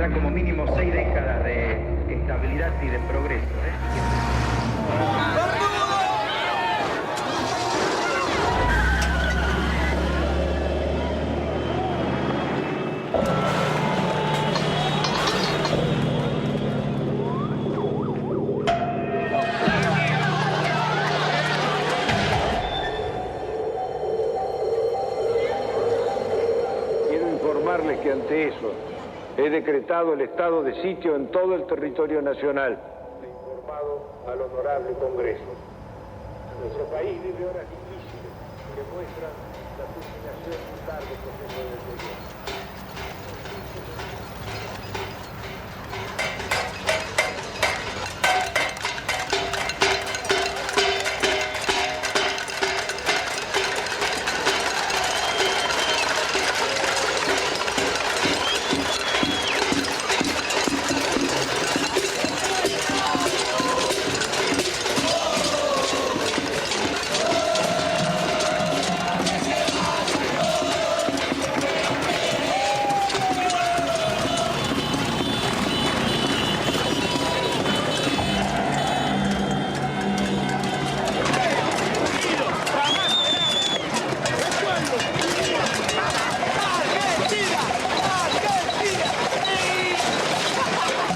necesita como mínimo 6 décadas de estabilidad y de progreso. Que ante eso he decretado el estado de sitio en todo el territorio nacional. He informado al honorable Congreso. Nuestro país vive horas difíciles que muestran la culminación de un largo proceso de deterioro.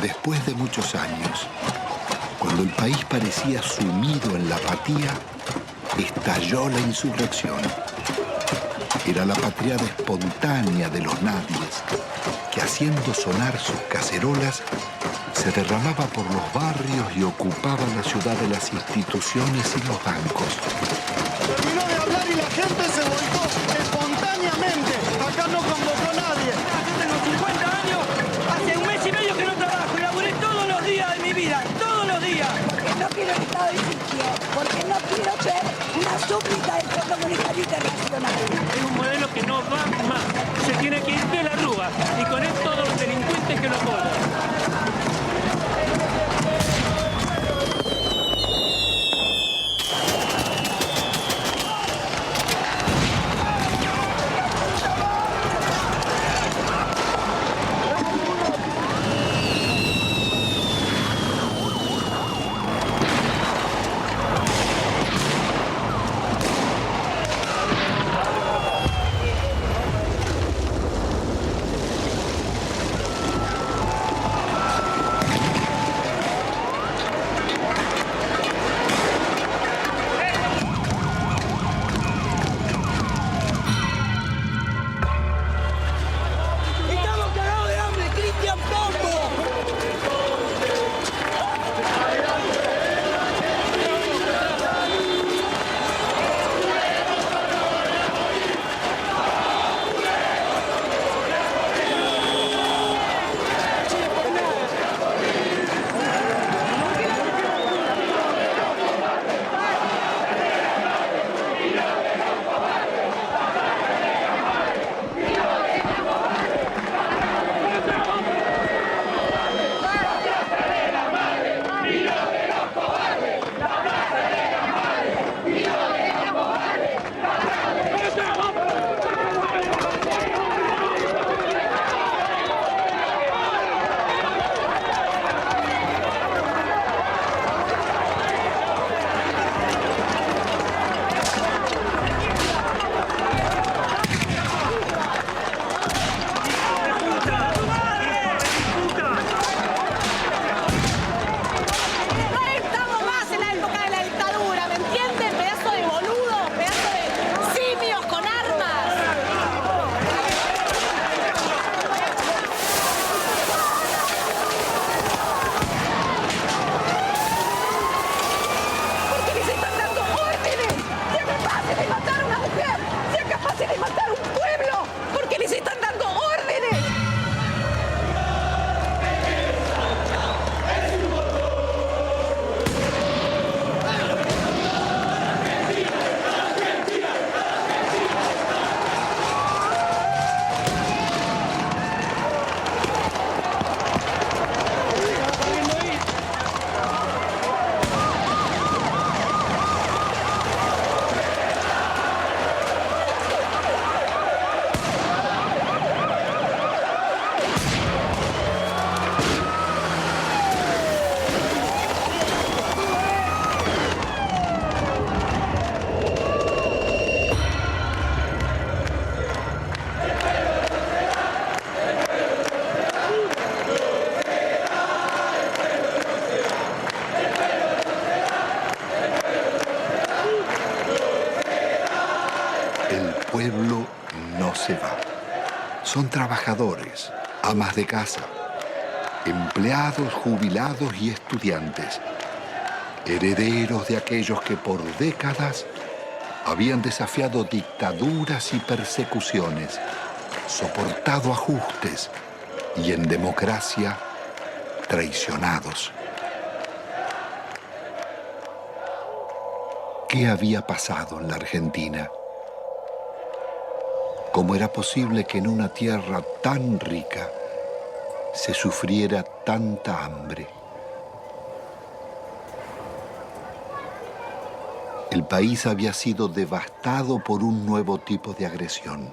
Después de muchos años, cuando el país parecía sumido en la apatía, estalló la insurrección. Era la patriada espontánea de los nadies, que haciendo sonar sus cacerolas, se derramaba por los barrios y ocupaba la ciudad de las instituciones y los bancos. Terminó de hablar y la gente se volcó espontáneamente. Acá no convocó a nadie. Yo tengo 50 años, hace un mes y medio que no trabajo y laburé todos los días de mi vida, todos los días. Porque no quiero el estado de sitio, porque no quiero ser una súplica del Fondo Monetario Internacional. Es un modelo que no va más, se tiene que ir de la Rúa y con él todos los delincuentes que lo apoyan. pueblo no se va. Son trabajadores, amas de casa, empleados, jubilados y estudiantes, herederos de aquellos que por décadas habían desafiado dictaduras y persecuciones, soportado ajustes y en democracia traicionados. ¿Qué había pasado en la Argentina? ¿Cómo era posible que en una tierra tan rica se sufriera tanta hambre? El país había sido devastado por un nuevo tipo de agresión,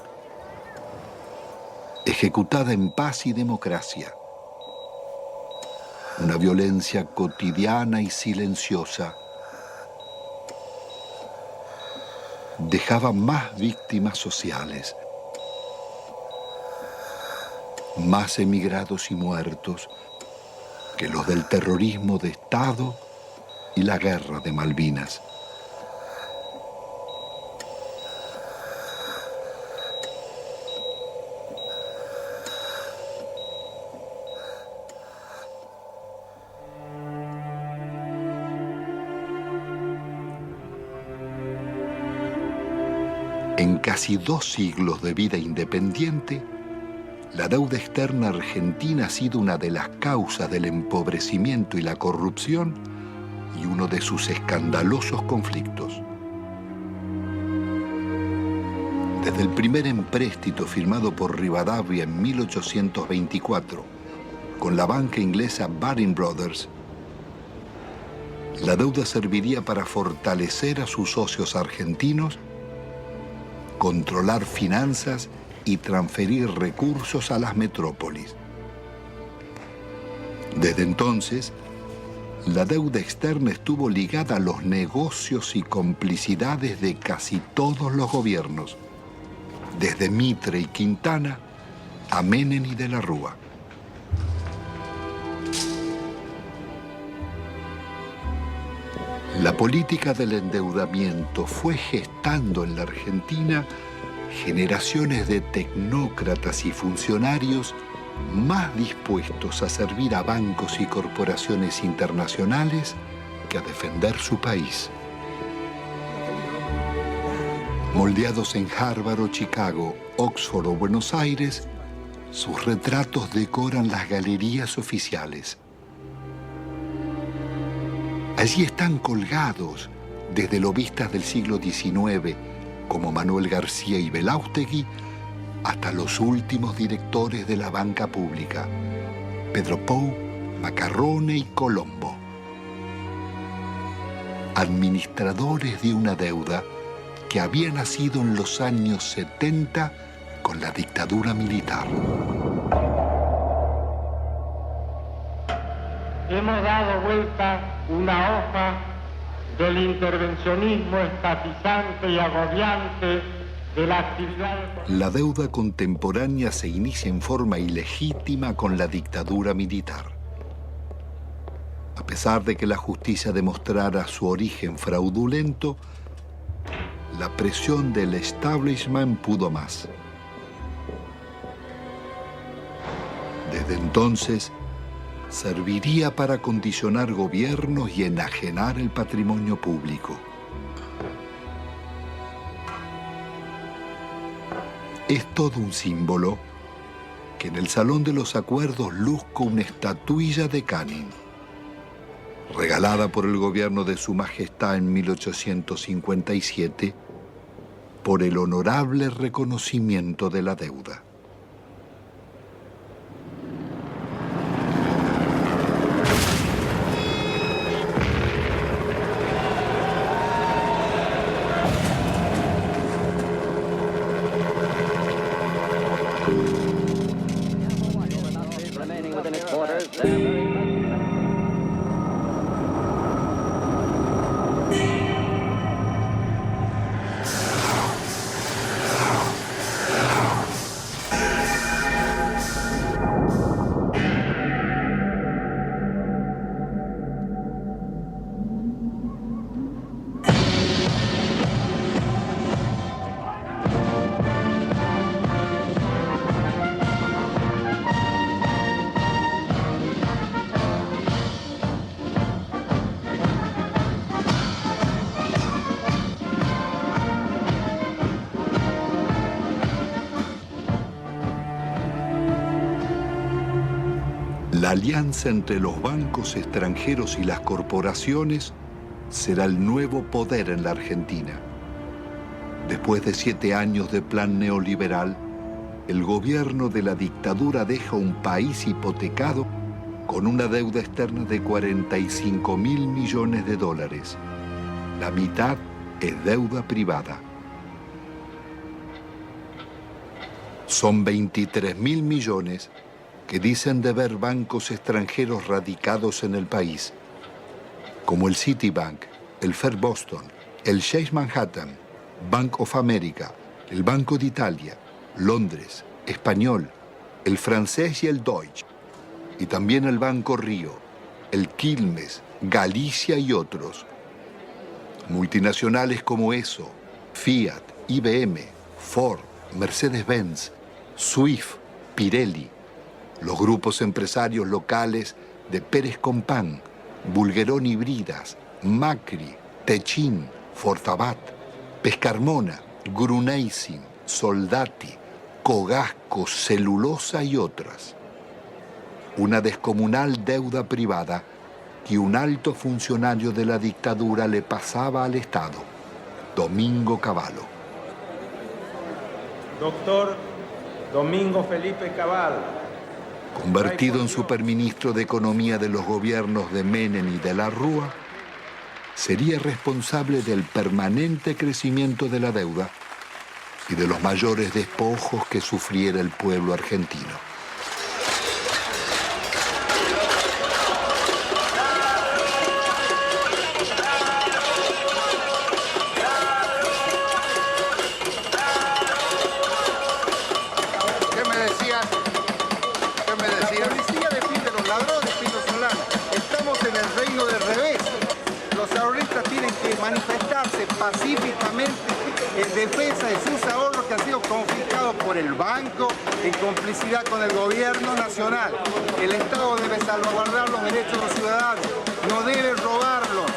ejecutada en paz y democracia. Una violencia cotidiana y silenciosa dejaba más víctimas sociales, más emigrados y muertos que los del terrorismo de Estado y la guerra de Malvinas. En casi 2 siglos de vida independiente, la deuda externa argentina ha sido una de las causas del empobrecimiento y la corrupción y uno de sus escandalosos conflictos. Desde el primer empréstito firmado por Rivadavia en 1824 con la banca inglesa Baring Brothers, la deuda serviría para fortalecer a sus socios argentinos, controlar finanzas y transferir recursos a las metrópolis. Desde entonces, la deuda externa estuvo ligada a los negocios y complicidades de casi todos los gobiernos, desde Mitre y Quintana a Menem y de la Rúa. La política del endeudamiento fue gestando en la Argentina generaciones de tecnócratas y funcionarios más dispuestos a servir a bancos y corporaciones internacionales que a defender su país. Moldeados en Harvard o Chicago, Oxford o Buenos Aires, sus retratos decoran las galerías oficiales. Allí están colgados desde lobistas del siglo XIX, como Manuel García y Belaustegui, hasta los últimos directores de la banca pública, Pedro Pou, Macarrone y Colombo. Administradores de una deuda que había nacido en los años 70 con la dictadura militar. Hemos dado vuelta una hoja del intervencionismo estatizante y agobiante de la actividad. La deuda contemporánea se inicia en forma ilegítima con la dictadura militar. A pesar de que la justicia demostrara su origen fraudulento, la presión del establishment pudo más. Desde entonces, serviría para condicionar gobiernos y enajenar el patrimonio público. Es todo un símbolo que en el Salón de los Acuerdos luzca una estatuilla de Canning, regalada por el gobierno de Su Majestad en 1857 por el honorable reconocimiento de la deuda. La alianza entre los bancos extranjeros y las corporaciones será el nuevo poder en la Argentina. Después de 7 años de plan neoliberal, el gobierno de la dictadura deja un país hipotecado con una deuda externa de 45.000 millones de dólares. La mitad es deuda privada. Son 23.000 millones que dicen deber bancos extranjeros radicados en el país, como el Citibank, el First Boston, el Chase Manhattan, Bank of America, el Banco de Italia, Londres, Español, el francés y el Deutsche, y también el Banco Río, el Quilmes, Galicia y otros. Multinacionales como ESO, Fiat, IBM, Ford, Mercedes-Benz, Swift, Pirelli, los grupos empresarios locales de Pérez Compán, Bulguerón y Bridas, Macri, Techin, Fortabat, Pescarmona, Gruneisin, Soldati, Cogasco, Celulosa y otras. Una descomunal deuda privada que un alto funcionario de la dictadura le pasaba al Estado, Domingo Cavallo. Doctor Domingo Felipe Cavallo, convertido en superministro de Economía de los gobiernos de Menem y de la Rúa, sería responsable del permanente crecimiento de la deuda y de los mayores despojos que sufriera el pueblo argentino. Manifestarse pacíficamente en defensa de sus ahorros que han sido confiscados por el banco en complicidad con el gobierno nacional. El Estado debe salvaguardar los derechos de los ciudadanos, no debe robarlos.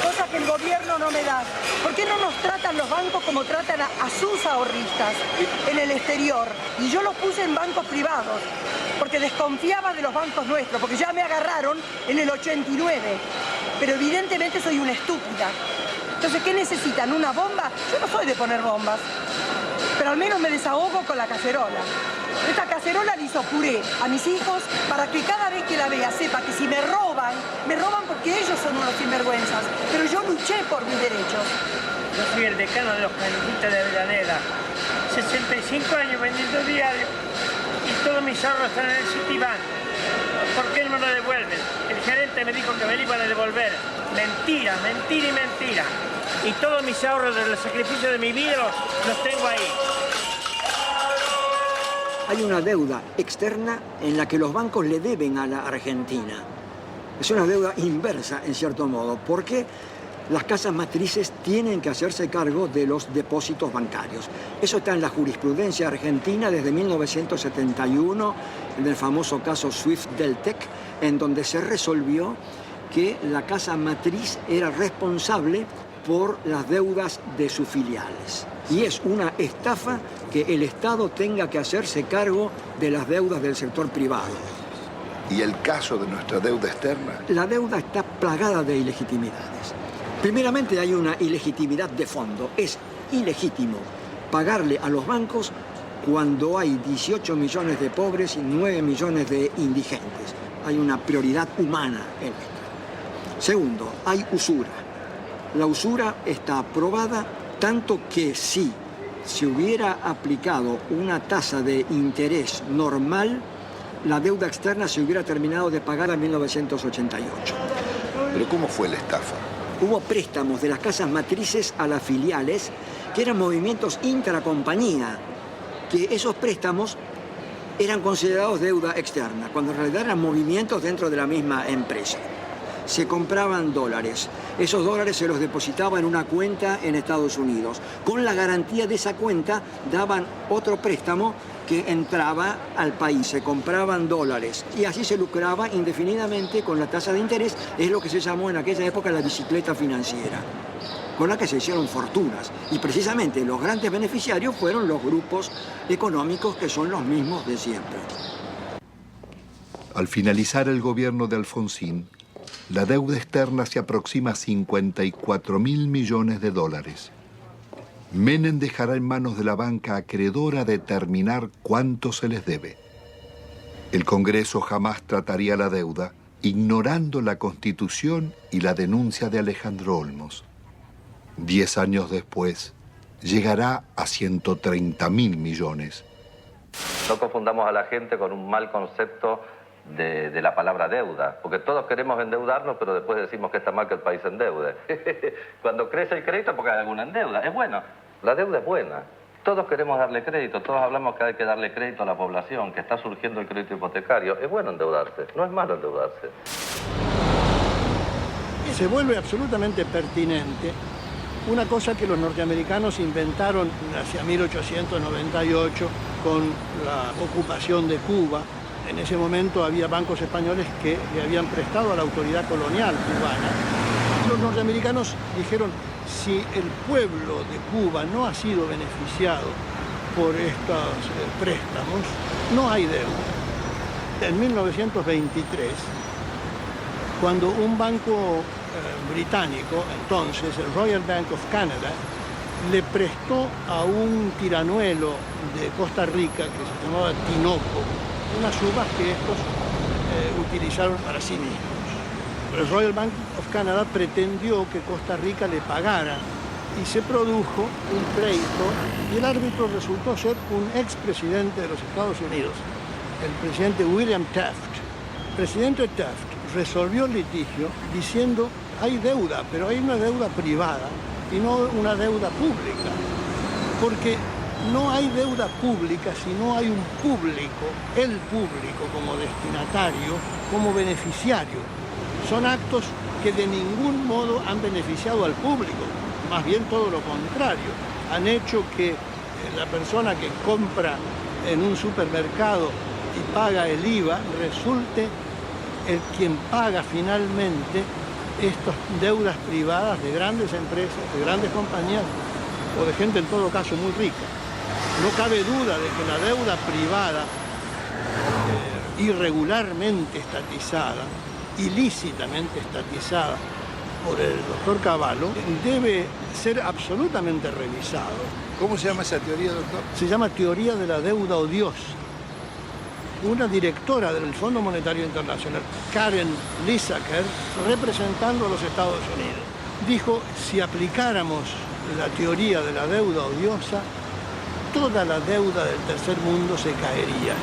Cosa que el gobierno no me da. ¿Por qué no nos tratan los bancos como tratan a sus ahorristas en el exterior? Y yo los puse en bancos privados, porque desconfiaba de los bancos nuestros, porque ya me agarraron en el 89. Pero evidentemente soy una estúpida. Entonces, ¿qué necesitan? ¿Una bomba? Yo no soy de poner bombas, pero al menos me desahogo con la cacerola. Esta cacerola le hizo puré a mis hijos para que cada vez que la vea sepa que si me roban porque ellos son unos sinvergüenzas, pero yo luché por mis derechos. Yo soy el decano de los canitistas de Avellaneda. 65 años vendiendo diario y todos mis ahorros están en el Citibank. ¿Por qué no me lo devuelven? El gerente me dijo que me lo iban a devolver. Mentira, mentira y mentira. Y todos mis ahorros del sacrificio de mi vida los tengo ahí. Hay una deuda externa en la que los bancos le deben a la Argentina. Es una deuda inversa, en cierto modo, porque las casas matrices tienen que hacerse cargo de los depósitos bancarios. Eso está en la jurisprudencia argentina desde 1971, en el famoso caso Swift-Deltec, en donde se resolvió que la casa matriz era responsable por las deudas de sus filiales. Y es una estafa que el Estado tenga que hacerse cargo de las deudas del sector privado. ¿Y el caso de nuestra deuda externa? La deuda está plagada de ilegitimidades. Primeramente hay una ilegitimidad de fondo. Es ilegítimo pagarle a los bancos cuando hay 18 millones de pobres y 9 millones de indigentes. Hay una prioridad humana en esto. Segundo, hay usura. La usura está aprobada tanto que si se hubiera aplicado una tasa de interés normal, la deuda externa se hubiera terminado de pagar en 1988. ¿Pero cómo fue la estafa? Hubo préstamos de las casas matrices a las filiales, que eran movimientos intracompañía, que esos préstamos eran considerados deuda externa, cuando en realidad eran movimientos dentro de la misma empresa. se compraban dólares. Esos dólares se los depositaba en una cuenta en Estados Unidos. Con la garantía de esa cuenta daban otro préstamo que entraba al país, se compraban dólares y así se lucraba indefinidamente con la tasa de interés. Es lo que se llamó en aquella época la bicicleta financiera, con la que se hicieron fortunas. Y precisamente los grandes beneficiarios fueron los grupos económicos que son los mismos de siempre. Al finalizar el gobierno de Alfonsín, la deuda externa se aproxima a 54.000 millones de dólares. Menem dejará en manos de la banca acreedora determinar cuánto se les debe. El Congreso jamás trataría la deuda, ignorando la Constitución y la denuncia de Alejandro Olmos. 10 años después, llegará a 130.000 millones. No confundamos a la gente con un mal concepto de la palabra deuda, porque todos queremos endeudarnos, pero después decimos que está mal que el país se endeude. Cuando crece el crédito, porque hay alguna endeuda. Es bueno, la deuda es buena. Todos queremos darle crédito, todos hablamos que hay que darle crédito a la población, que está surgiendo el crédito hipotecario. Es bueno endeudarse, no es malo endeudarse. Y se vuelve absolutamente pertinente una cosa que los norteamericanos inventaron hacia 1898 con la ocupación de Cuba. En ese momento había bancos españoles que le habían prestado a la autoridad colonial cubana. Los norteamericanos dijeron, si el pueblo de Cuba no ha sido beneficiado por estos préstamos, no hay deuda. En 1923, cuando un banco británico, entonces el Royal Bank of Canada, le prestó a un tiranuelo de Costa Rica que se llamaba Tinoco, unas uvas que estos utilizaron para sí mismos. El Royal Bank of Canada pretendió que Costa Rica le pagara y se produjo un pleito y el árbitro resultó ser un expresidente de los Estados Unidos, el presidente William Taft. El presidente Taft resolvió el litigio diciendo hay deuda, pero hay una deuda privada y no una deuda pública, porque no hay deuda pública si no hay un público, el público como destinatario, como beneficiario. Son actos que de ningún modo han beneficiado al público, más bien todo lo contrario. Han hecho que la persona que compra en un supermercado y paga el IVA resulte el quien paga finalmente estas deudas privadas de grandes empresas, de grandes compañías o de gente en todo caso muy rica. No cabe duda de que la deuda privada irregularmente estatizada, ilícitamente estatizada por el doctor Cavallo, debe ser absolutamente revisado. ¿Cómo se llama esa teoría, doctor? Se llama teoría de la deuda odiosa. Una directora del Fondo Monetario Internacional, Karen Lissaker, representando a los Estados Unidos, dijo, si aplicáramos la teoría de la deuda odiosa, toda la deuda del tercer mundo se caería.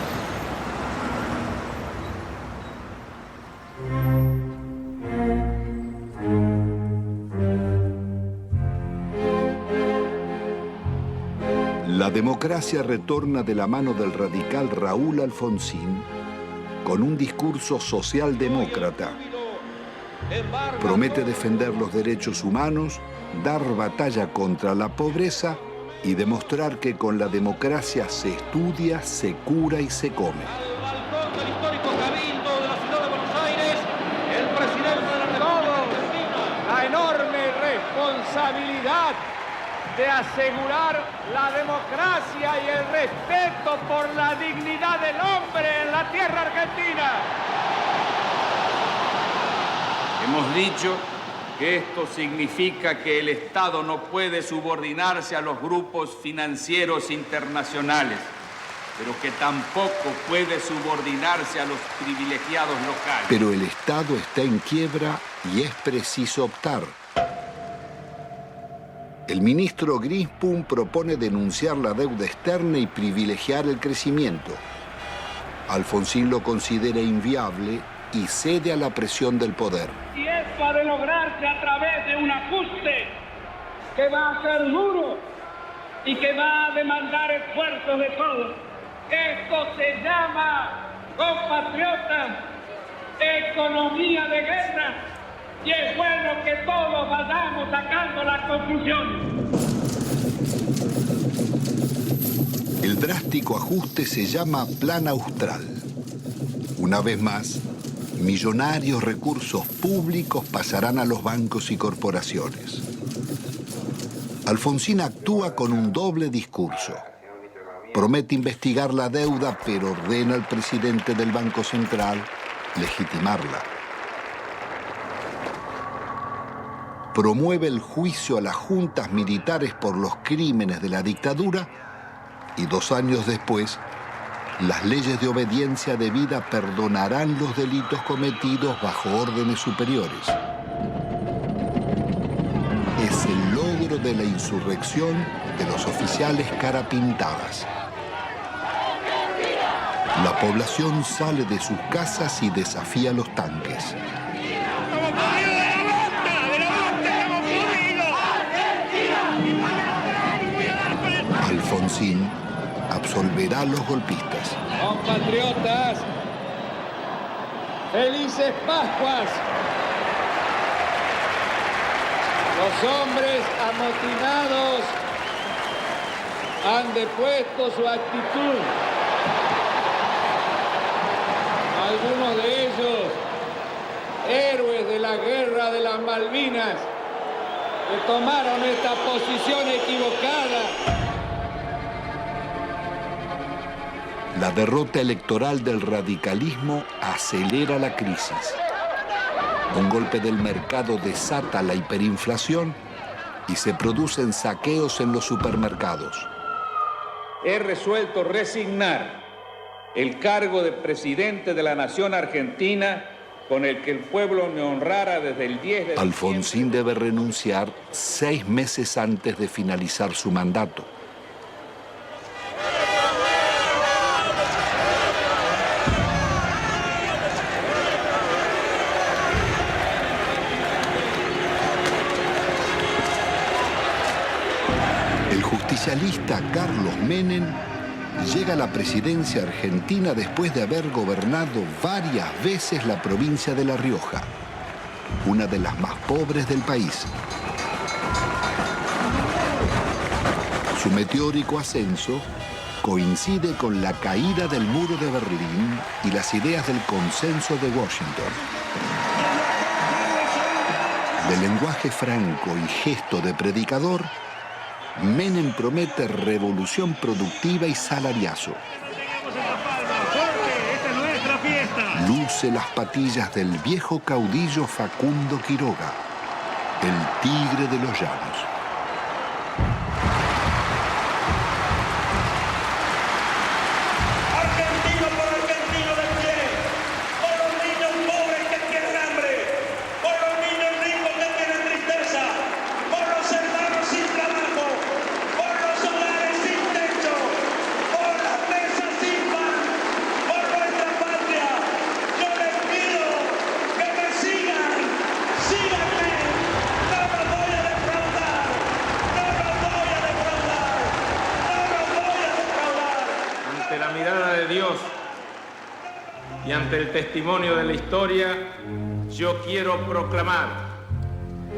La democracia retorna de la mano del radical Raúl Alfonsín con un discurso socialdemócrata. Promete defender los derechos humanos, dar batalla contra la pobreza y demostrar que con la democracia se estudia, se cura y se come. Al balcón del histórico Cabildo de la ciudad de Buenos Aires, el presidente de la República, la enorme responsabilidad de asegurar la democracia y el respeto por la dignidad del hombre en la tierra argentina. Hemos dicho que esto significa que el Estado no puede subordinarse a los grupos financieros internacionales, pero que tampoco puede subordinarse a los privilegiados locales. Pero el Estado está en quiebra y es preciso optar. El ministro Grispum propone denunciar la deuda externa y privilegiar el crecimiento. Alfonsín lo considera inviable y cede a la presión del poder. Y esto ha de lograrse a través de un ajuste que va a ser duro y que va a demandar esfuerzos de todos. Esto se llama, compatriotas, economía de guerra. y es bueno que todos vayamos sacando las conclusiones. El drástico ajuste se llama Plan Austral. Una vez más, millonarios recursos públicos pasarán a los bancos y corporaciones. Alfonsín actúa con un doble discurso. Promete investigar la deuda, pero ordena al presidente del Banco Central legitimarla. Promueve el juicio a las juntas militares por los crímenes de la dictadura y 2 años después, las leyes de obediencia debida perdonarán los delitos cometidos bajo órdenes superiores. Es el logro de la insurrección de los oficiales carapintadas. La población sale de sus casas y desafía los tanques. Alfonsín absolverá a los golpistas. Compatriotas, felices Pascuas. Los hombres amotinados han depuesto su actitud. Algunos de ellos, héroes de la guerra de las Malvinas, que tomaron esta posición equivocada. La derrota electoral del radicalismo acelera la crisis. Un golpe del mercado desata la hiperinflación y se producen saqueos en los supermercados. He resuelto resignar el cargo de presidente de la nación argentina con el que el pueblo me honrara desde el 10 de diciembre. Alfonsín debe renunciar 6 meses antes de finalizar su mandato. El justicialista Carlos Menem llega a la presidencia argentina después de haber gobernado varias veces la provincia de La Rioja, una de las más pobres del país. Su meteórico ascenso coincide con la caída del muro de Berlín y las ideas del consenso de Washington. De lenguaje franco y gesto de predicador, Menem promete revolución productiva y salariazo. Luce las patillas del viejo caudillo Facundo Quiroga, el tigre de los llanos. Y ante el testimonio de la historia, yo quiero proclamar: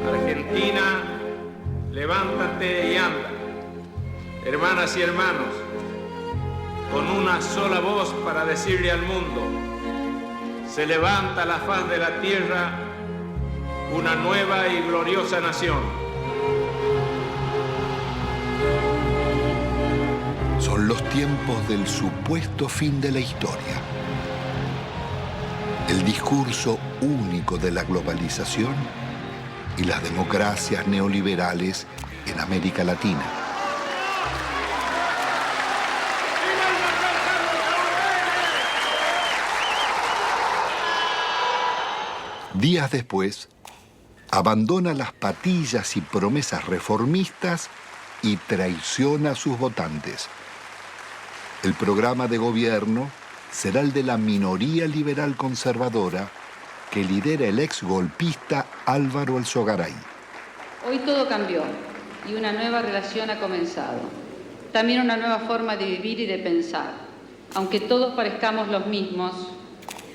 Argentina, levántate y anda. Hermanas y hermanos, con una sola voz para decirle al mundo: se levanta a la faz de la tierra una nueva y gloriosa nación. Son los tiempos del supuesto fin de la historia. El discurso único de la globalización y las democracias neoliberales en América Latina. Días después, abandona las patillas y promesas reformistas y traiciona a sus votantes. El programa de gobierno será el de la minoría liberal conservadora que lidera el ex golpista Álvaro Alzogaray. Hoy todo cambió y una nueva relación ha comenzado. También una nueva forma de vivir y de pensar. Aunque todos parezcamos los mismos,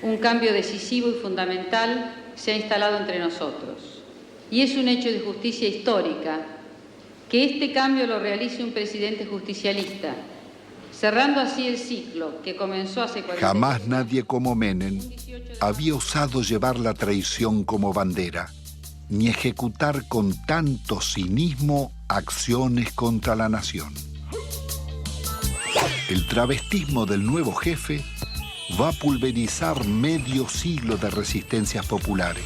un cambio decisivo y fundamental se ha instalado entre nosotros. Y es un hecho de justicia histórica que este cambio lo realice un presidente justicialista, cerrando así el ciclo que comenzó hace 40 años. Jamás nadie como Menem había osado llevar la traición como bandera, ni ejecutar con tanto cinismo acciones contra la nación. El travestismo del nuevo jefe va a pulverizar medio siglo de resistencias populares.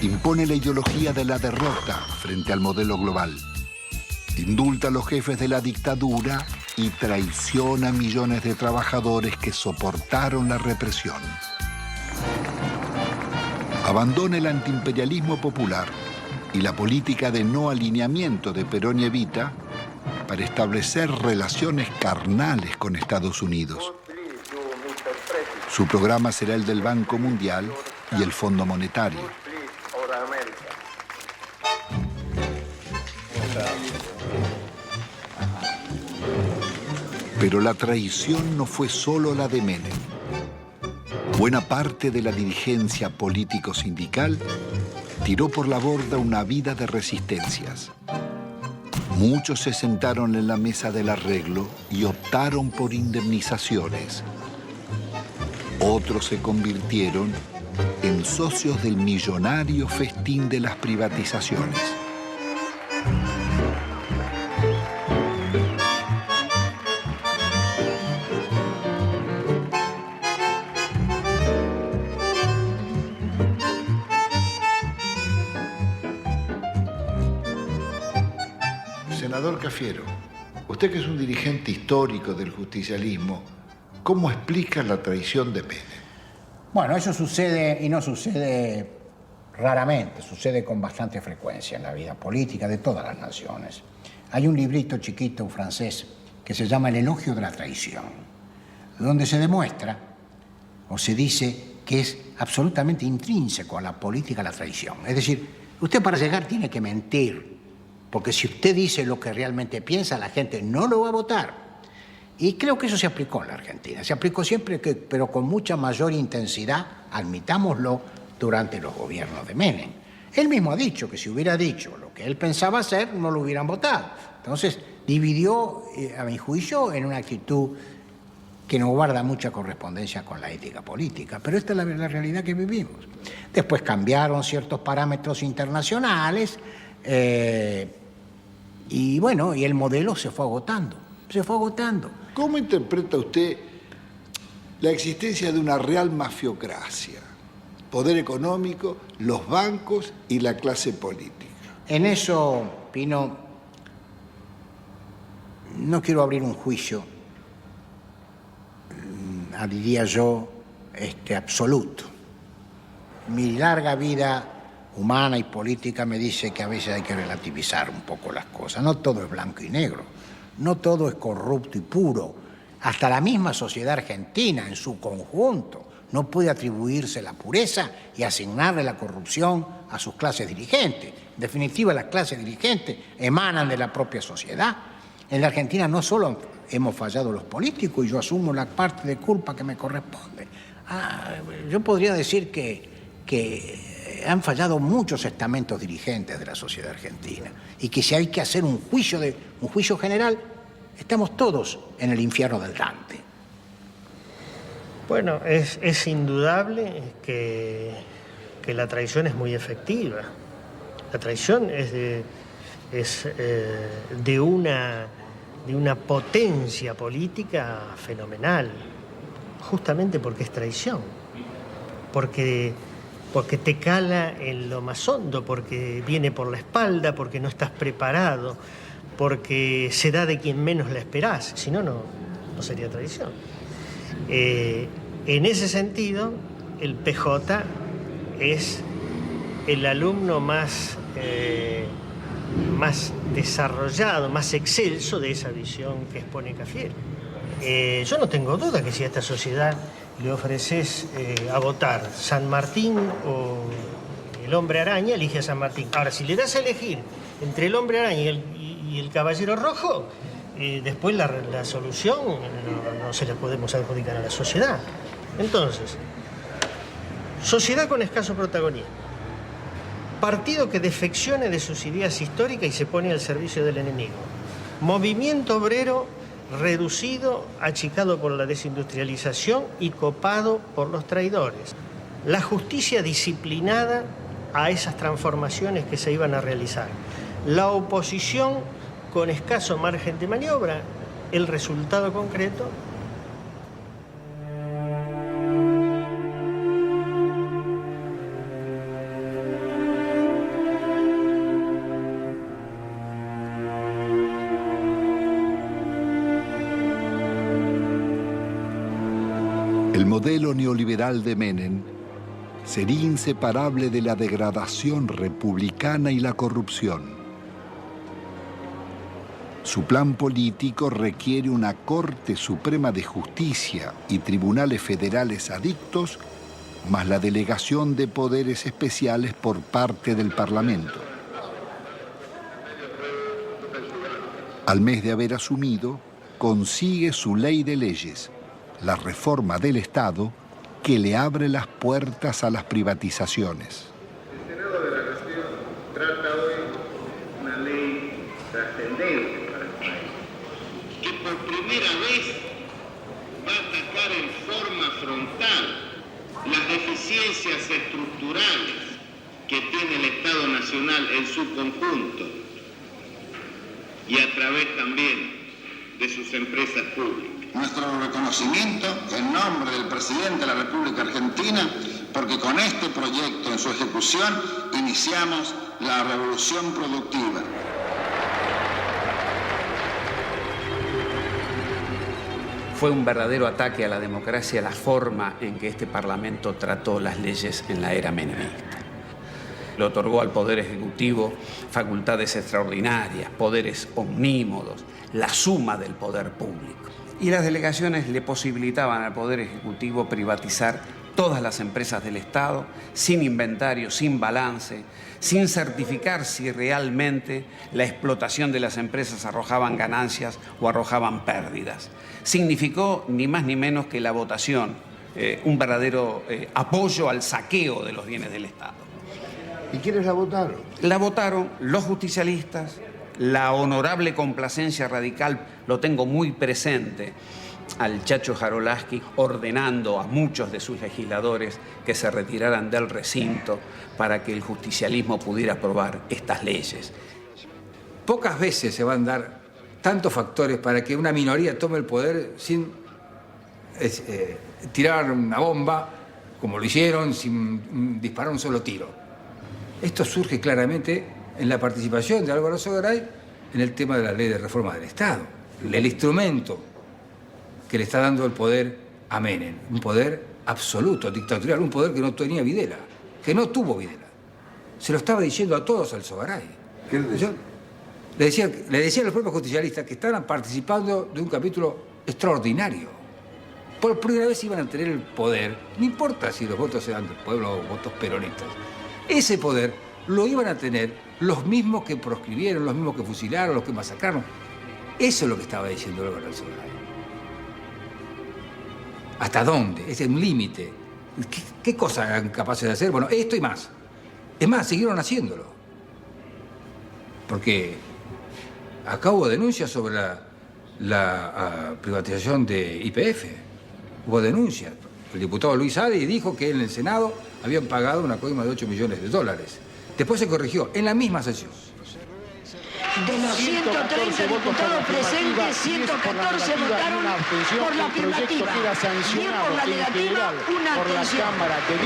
Impone la ideología de la derrota frente al modelo global. Indulta a los jefes de la dictadura y traiciona a millones de trabajadores que soportaron la represión. Abandona el antiimperialismo popular y la política de no alineamiento de Perón y Evita para establecer relaciones carnales con Estados Unidos. Su programa será el del Banco Mundial y el Fondo Monetario. Pero la traición no fue solo la de Menem. Buena parte de la dirigencia político-sindical tiró por la borda una vida de resistencias. Muchos se sentaron en la mesa del arreglo y optaron por indemnizaciones. Otros se convirtieron en socios del millonario festín de las privatizaciones. Senador Cafiero, usted que es un dirigente histórico del justicialismo, ¿cómo explica la traición de Menem? Bueno, eso sucede y no sucede raramente, sucede con bastante frecuencia en la vida política de todas las naciones. Hay un librito chiquito francés que se llama El elogio de la traición, donde se demuestra o se dice que es absolutamente intrínseco a la política la traición. Es decir, usted para llegar tiene que mentir, porque si usted dice lo que realmente piensa, la gente no lo va a votar. Y creo que eso se aplicó en la Argentina. Se aplicó siempre, pero con mucha mayor intensidad, admitámoslo, durante los gobiernos de Menem. Él mismo ha dicho que si hubiera dicho lo que él pensaba hacer, no lo hubieran votado. Entonces, dividió, a mi juicio, en una actitud que no guarda mucha correspondencia con la ética política. Pero esta es la realidad que vivimos. Después cambiaron ciertos parámetros internacionales, y bueno, y el modelo se fue agotando. Se fue agotando. ¿Cómo interpreta usted la existencia de una real mafiocracia? Poder económico, los bancos y la clase política. En eso, Pino, no quiero abrir un juicio, diría yo, absoluto. Mi larga vida humana y política me dice que a veces hay que relativizar un poco las cosas. No todo es blanco y negro. No todo es corrupto y puro. Hasta la misma sociedad argentina en su conjunto no puede atribuirse la pureza y asignarle la corrupción a sus clases dirigentes. En definitiva, las clases dirigentes emanan de la propia sociedad. En la Argentina no solo hemos fallado los políticos y yo asumo la parte de culpa que me corresponde. Yo podría decir que han fallado muchos estamentos dirigentes de la sociedad argentina y que si hay que hacer un juicio general, estamos todos en el infierno del Dante. Bueno, es indudable que la traición es muy efectiva. La traición es de una potencia política fenomenal, justamente porque es traición, porque te cala en lo más hondo, porque viene por la espalda, porque no estás preparado, porque se da de quien menos la esperás, si no, no sería traición. En ese sentido, el PJ es el alumno más desarrollado, más excelso de esa visión que expone Cafiero. Yo no tengo duda que si a esta sociedad le ofreces a votar San Martín o el Hombre Araña, elige a San Martín. Ahora, si le das a elegir entre el Hombre Araña y el Caballero Rojo, después la solución no se la podemos adjudicar a la sociedad. Entonces, Sociedad con escaso protagonismo. Partido que defeccione de sus ideas históricas y se pone al servicio del enemigo. Movimiento obrero reducido, achicado por la desindustrialización y copado por los traidores. La justicia disciplinada a esas transformaciones que se iban a realizar. La oposición con escaso margen de maniobra. El resultado concreto. El modelo neoliberal de Menem sería inseparable de la degradación republicana y la corrupción. Su plan político requiere una Corte Suprema de Justicia y tribunales federales adictos, más la delegación de poderes especiales por parte del Parlamento. Al mes de haber asumido, consigue su ley de leyes, la reforma del Estado, que le abre las puertas a las privatizaciones. El Senado de la Nación trata hoy una ley trascendente para el país, que por primera vez va a atacar en forma frontal las deficiencias estructurales que tiene el Estado Nacional en su conjunto y a través también de sus empresas públicas. Nuestro reconocimiento en nombre del presidente de la República Argentina, porque con este proyecto en su ejecución iniciamos la revolución productiva. Fue un verdadero ataque a la democracia la forma en que este Parlamento trató las leyes en la era menemista. Le otorgó al Poder Ejecutivo facultades extraordinarias, poderes omnímodos, la suma del poder público. Y las delegaciones le posibilitaban al Poder Ejecutivo privatizar todas las empresas del Estado, sin inventario, sin balance, sin certificar si realmente la explotación de las empresas arrojaban ganancias o arrojaban pérdidas. Significó ni más ni menos que la votación, un verdadero apoyo al saqueo de los bienes del Estado. ¿Y quiénes la votaron? La votaron los justicialistas, la honorable complacencia radical, lo tengo muy presente, al Chacho Jarolaski ordenando a muchos de sus legisladores que se retiraran del recinto para que el justicialismo pudiera aprobar estas leyes. Pocas veces se van a dar tantos factores para que una minoría tome el poder sin tirar una bomba, como lo hicieron, sin disparar un solo tiro. Esto surge claramente en la participación de Álvaro Sogaray en el tema de la ley de reforma del Estado. El instrumento que le está dando el poder a Menem, un poder absoluto, dictatorial, un poder que no tenía Videla, que no tuvo Videla. Se lo estaba diciendo a todos al Sogaray. ¿Qué le decía? Le decía a los propios justicialistas que estaban participando de un capítulo extraordinario. Por primera vez iban a tener el poder, no importa si los votos eran del pueblo o votos peronistas, ese poder lo iban a tener los mismos que proscribieron, los mismos que fusilaron, los que masacraron. Eso es lo que estaba diciendo Álvaro Sogaray. ¿Hasta dónde? Es un límite. ¿Qué cosas eran capaces de hacer? Bueno, esto y más. Es más, siguieron haciéndolo. Porque acá hubo denuncias sobre la privatización de YPF. Hubo denuncias. El diputado Luis Adi dijo que en el Senado habían pagado una coima de $8 millones. Después se corrigió, en la misma sesión. De los 130 diputados presentes, 114 votaron por la afirmativa. Bien por la negativa, una abstención.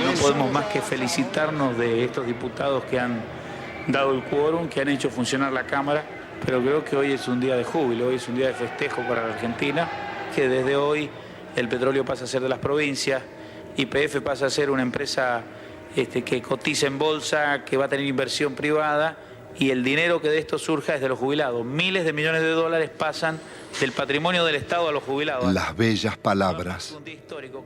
No podemos más que felicitarnos de estos diputados que han dado el quórum, que han hecho funcionar la Cámara, pero creo que hoy es un día de júbilo, hoy es un día de festejo para la Argentina, que desde hoy el petróleo pasa a ser de las provincias, YPF pasa a ser una empresa que cotiza en bolsa, que va a tener inversión privada, y el dinero que de esto surja es de los jubilados. Miles de millones de dólares pasan del patrimonio del Estado a los jubilados. Las bellas palabras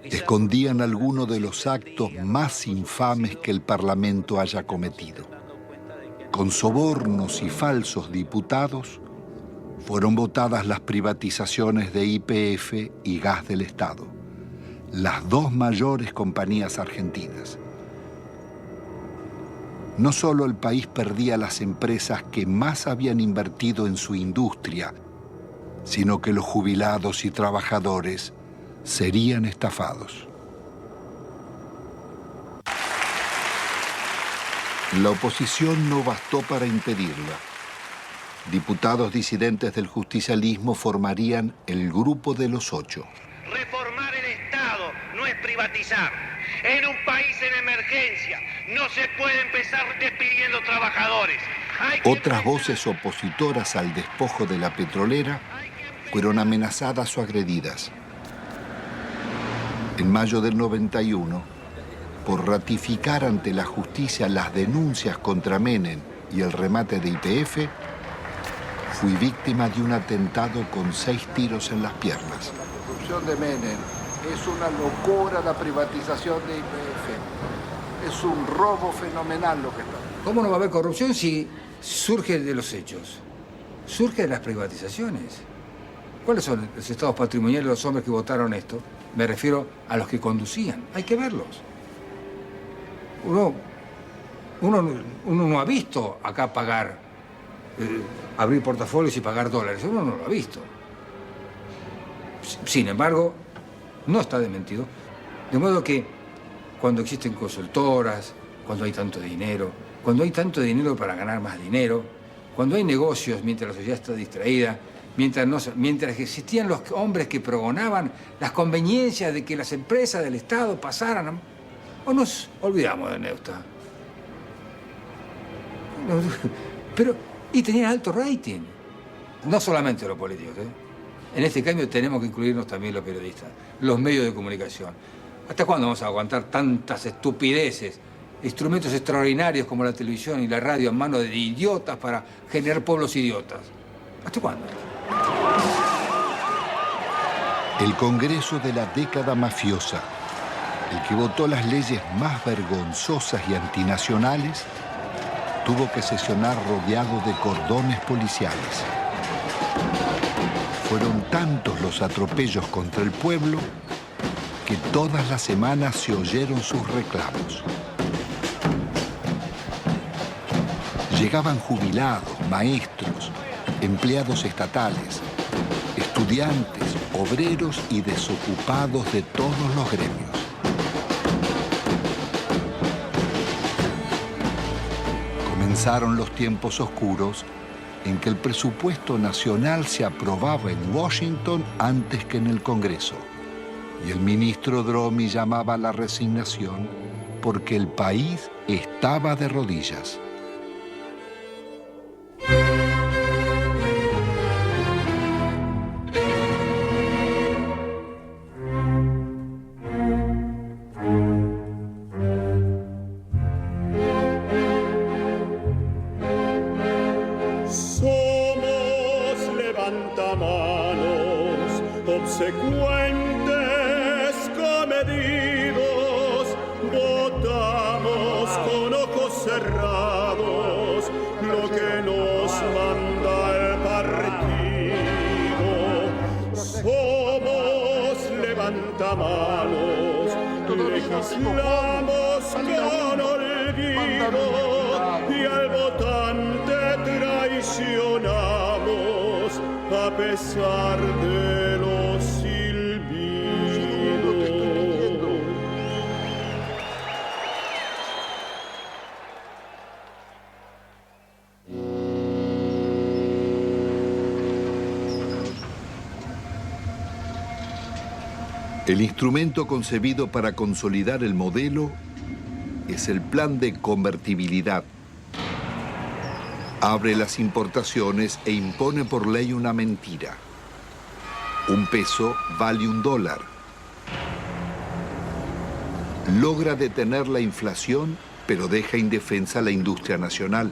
escondían algunos de los actos más infames que el Parlamento haya cometido. Con sobornos y falsos diputados fueron votadas las privatizaciones de YPF y Gas del Estado, las dos mayores compañías argentinas. no solo el país perdía las empresas que más habían invertido en su industria, sino que los jubilados y trabajadores serían estafados. La oposición no bastó para impedirla. Diputados disidentes del justicialismo formarían el Grupo de los Ocho. Reformar el Estado no es privatizar. En un país en emergencia no se puede empezar despidiendo trabajadores. Otras voces opositoras al despojo de la petrolera fueron amenazadas o agredidas. En mayo del 91, por ratificar ante la justicia las denuncias contra Menem y el remate de YPF, fui víctima de un atentado con 6 tiros en las piernas. La corrupción de Menem es una locura, la privatización de YPF. Es un robo fenomenal lo que está. ¿Cómo no va a haber corrupción si surge de los hechos? Surge de las privatizaciones. ¿Cuáles son los estados patrimoniales de los hombres que votaron esto? Me refiero a los que conducían. Hay que verlos. Uno no ha visto acá pagar, abrir portafolios y pagar dólares. Uno no lo ha visto. Sin embargo, no está desmentido. De modo que cuando existen consultoras, cuando hay tanto dinero para ganar más dinero, cuando hay negocios mientras la sociedad está distraída, mientras existían los hombres que pregonaban las conveniencias de que las empresas del Estado pasaran, o nos olvidamos de Neusta. Y tenían alto rating. No solamente los políticos, En este cambio tenemos que incluirnos también los periodistas, los medios de comunicación. ¿Hasta cuándo vamos a aguantar tantas estupideces? Instrumentos extraordinarios como la televisión y la radio en manos de idiotas para generar pueblos idiotas. ¿Hasta cuándo? El Congreso de la década mafiosa, el que votó las leyes más vergonzosas y antinacionales, tuvo que sesionar rodeado de cordones policiales. Fueron tantos los atropellos contra el pueblo que todas las semanas se oyeron sus reclamos. Llegaban jubilados, maestros, empleados estatales, estudiantes, obreros y desocupados de todos los gremios. Comenzaron los tiempos oscuros en que el presupuesto nacional se aprobaba en Washington antes que en el Congreso. Y el ministro Dromi llamaba a la resignación porque el país estaba de rodillas. Legislamos con olvido y al votante traicionamos a pesar de los silbidos. El instrumento concebido para consolidar el modelo es el plan de convertibilidad. Abre las importaciones e impone por ley una mentira. Un peso vale $1. Logra detener la inflación, pero deja indefensa la industria nacional.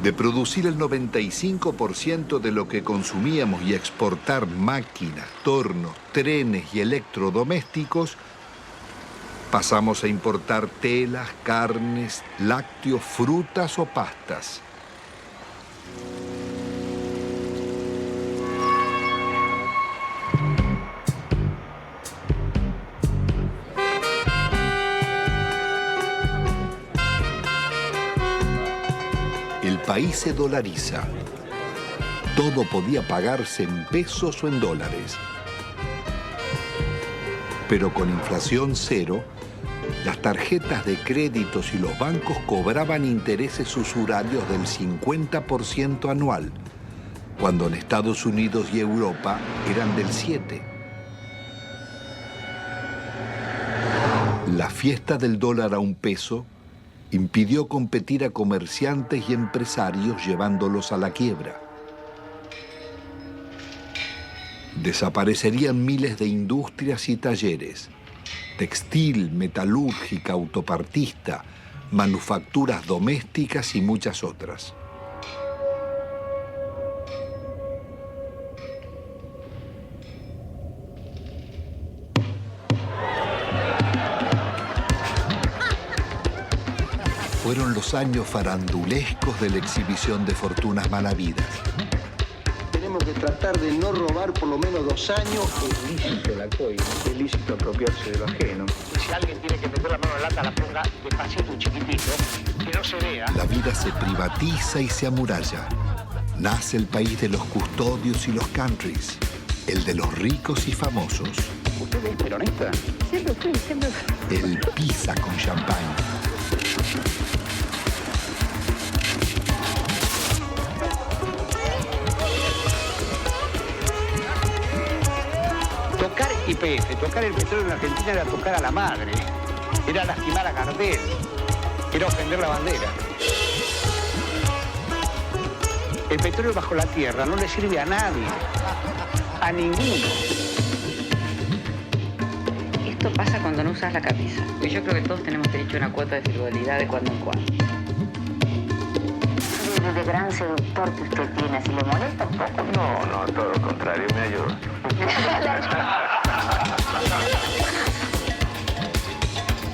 De producir el 95% de lo que consumíamos y exportar máquinas, tornos, trenes y electrodomésticos, pasamos a importar telas, carnes, lácteos, frutas o pastas. El país se dolariza. Todo podía pagarse en pesos o en dólares. Pero con inflación cero, las tarjetas de créditos y los bancos cobraban intereses usurarios del 50% anual, cuando en Estados Unidos y Europa eran del 7%. La fiesta del dólar a un peso impidió competir a comerciantes y empresarios llevándolos a la quiebra. Desaparecerían miles de industrias y talleres, textil, metalúrgica, autopartista, manufacturas domésticas y muchas otras. Fueron los años farandulescos de la exhibición de fortunas malavidas. Tenemos que tratar de no robar por lo menos 2 años. Es lícito la coima, es lícito apropiarse de lo ajeno. Si alguien tiene que meter la mano en la lata, la ponga despacito, chiquitito, que no se vea. La vida se privatiza y se amuralla. Nace el país de los custodios y los countries, el de los ricos y famosos. ¿Usted es peronista? Siempre fui, siempre fui. El pizza con champán. Tocar YPF, tocar el petróleo en Argentina era tocar a la madre, era lastimar a Gardel, era ofender la bandera. El petróleo bajo la tierra no le sirve a nadie, a ninguno. Esto pasa cuando no usas la camisa. Y yo creo que todos tenemos derecho a una cuota de frivolidad de cuando en cuando. De gran seductor que usted tiene, si le molesta un poco. No, todo lo contrario, me ayuda.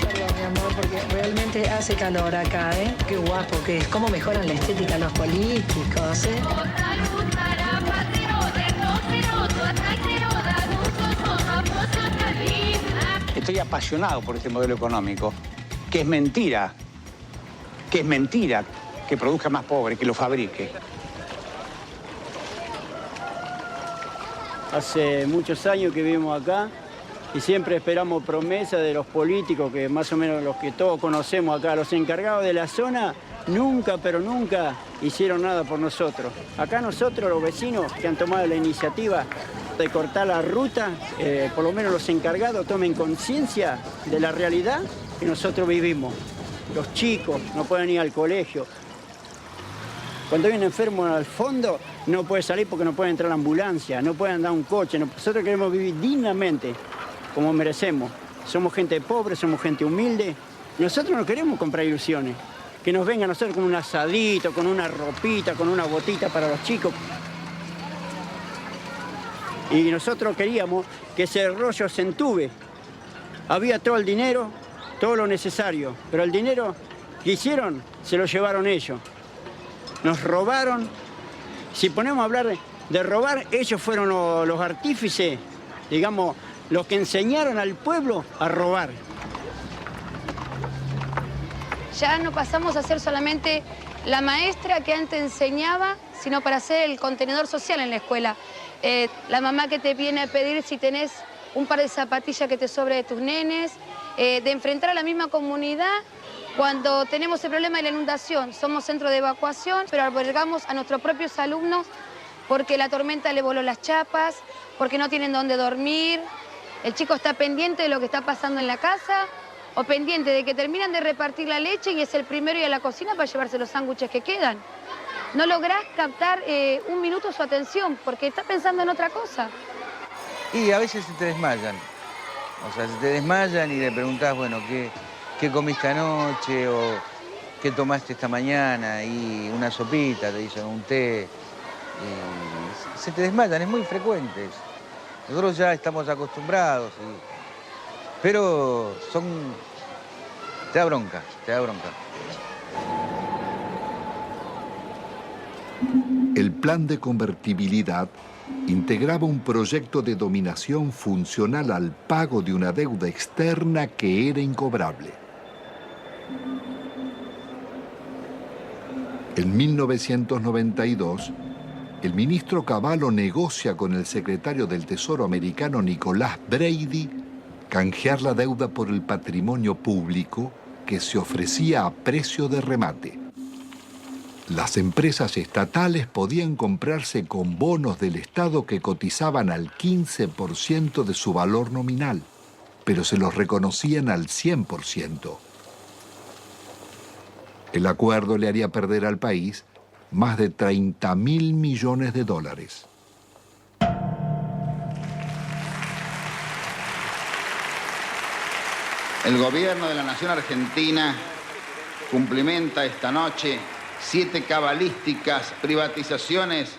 Perdón, mi amor, porque realmente hace calor acá, ¿eh? Qué guapo que es. Cómo mejoran la estética los políticos, ¿eh? Estoy apasionado por este modelo económico, que es mentira que produzca más pobres, que lo fabrique. Hace muchos años que vivimos acá y siempre esperamos promesas de los políticos, que más o menos los que todos conocemos acá, los encargados de la zona, nunca, pero nunca hicieron nada por nosotros. Acá nosotros, los vecinos que han tomado la iniciativa de cortar la ruta, por lo menos los encargados tomen conciencia de la realidad que nosotros vivimos. Los chicos no pueden ir al colegio. Cuando hay un enfermo al fondo, no puede salir porque no puede entrar a la ambulancia, no puede andar un coche. Nosotros queremos vivir dignamente, como merecemos. Somos gente pobre, somos gente humilde. Nosotros no queremos comprar ilusiones. Que nos vengan a nosotros con un asadito, con una ropita, con una botita para los chicos. Y nosotros queríamos que ese rollo se entube. Había todo el dinero, todo lo necesario, pero el dinero que hicieron se lo llevaron ellos. Nos robaron. Si ponemos a hablar de robar, ellos fueron los artífices, digamos, los que enseñaron al pueblo a robar. Ya no pasamos a ser solamente la maestra que antes enseñaba, sino para ser el contenedor social en la escuela. La mamá que te viene a pedir si tenés un par de zapatillas que te sobre de tus nenes, de enfrentar a la misma comunidad cuando tenemos el problema de la inundación. Somos centro de evacuación, pero albergamos a nuestros propios alumnos porque la tormenta le voló las chapas, porque no tienen dónde dormir. El chico está pendiente de lo que está pasando en la casa o pendiente de que terminan de repartir la leche y es el primero ir a la cocina para llevarse los sándwiches que quedan. No lográs captar un minuto su atención porque está pensando en otra cosa. Y a veces se te desmayan. O sea, se te desmayan y le preguntás, bueno, ¿qué comiste anoche? O ¿qué tomaste esta mañana? Y una sopita, te dicen un té. Y se te desmayan, es muy frecuente. Nosotros ya estamos acostumbrados. Pero te da bronca, te da bronca. El plan de convertibilidad integraba un proyecto de dominación funcional al pago de una deuda externa que era incobrable. En 1992, el ministro Cavallo negocia con el secretario del Tesoro americano Nicolás Brady canjear la deuda por el patrimonio público que se ofrecía a precio de remate. Las empresas estatales podían comprarse con bonos del Estado que cotizaban al 15% de su valor nominal, pero se los reconocían al 100%. El acuerdo le haría perder al país más de 30.000 millones de dólares. El gobierno de la Nación Argentina cumplimenta esta noche 7 cabalísticas privatizaciones,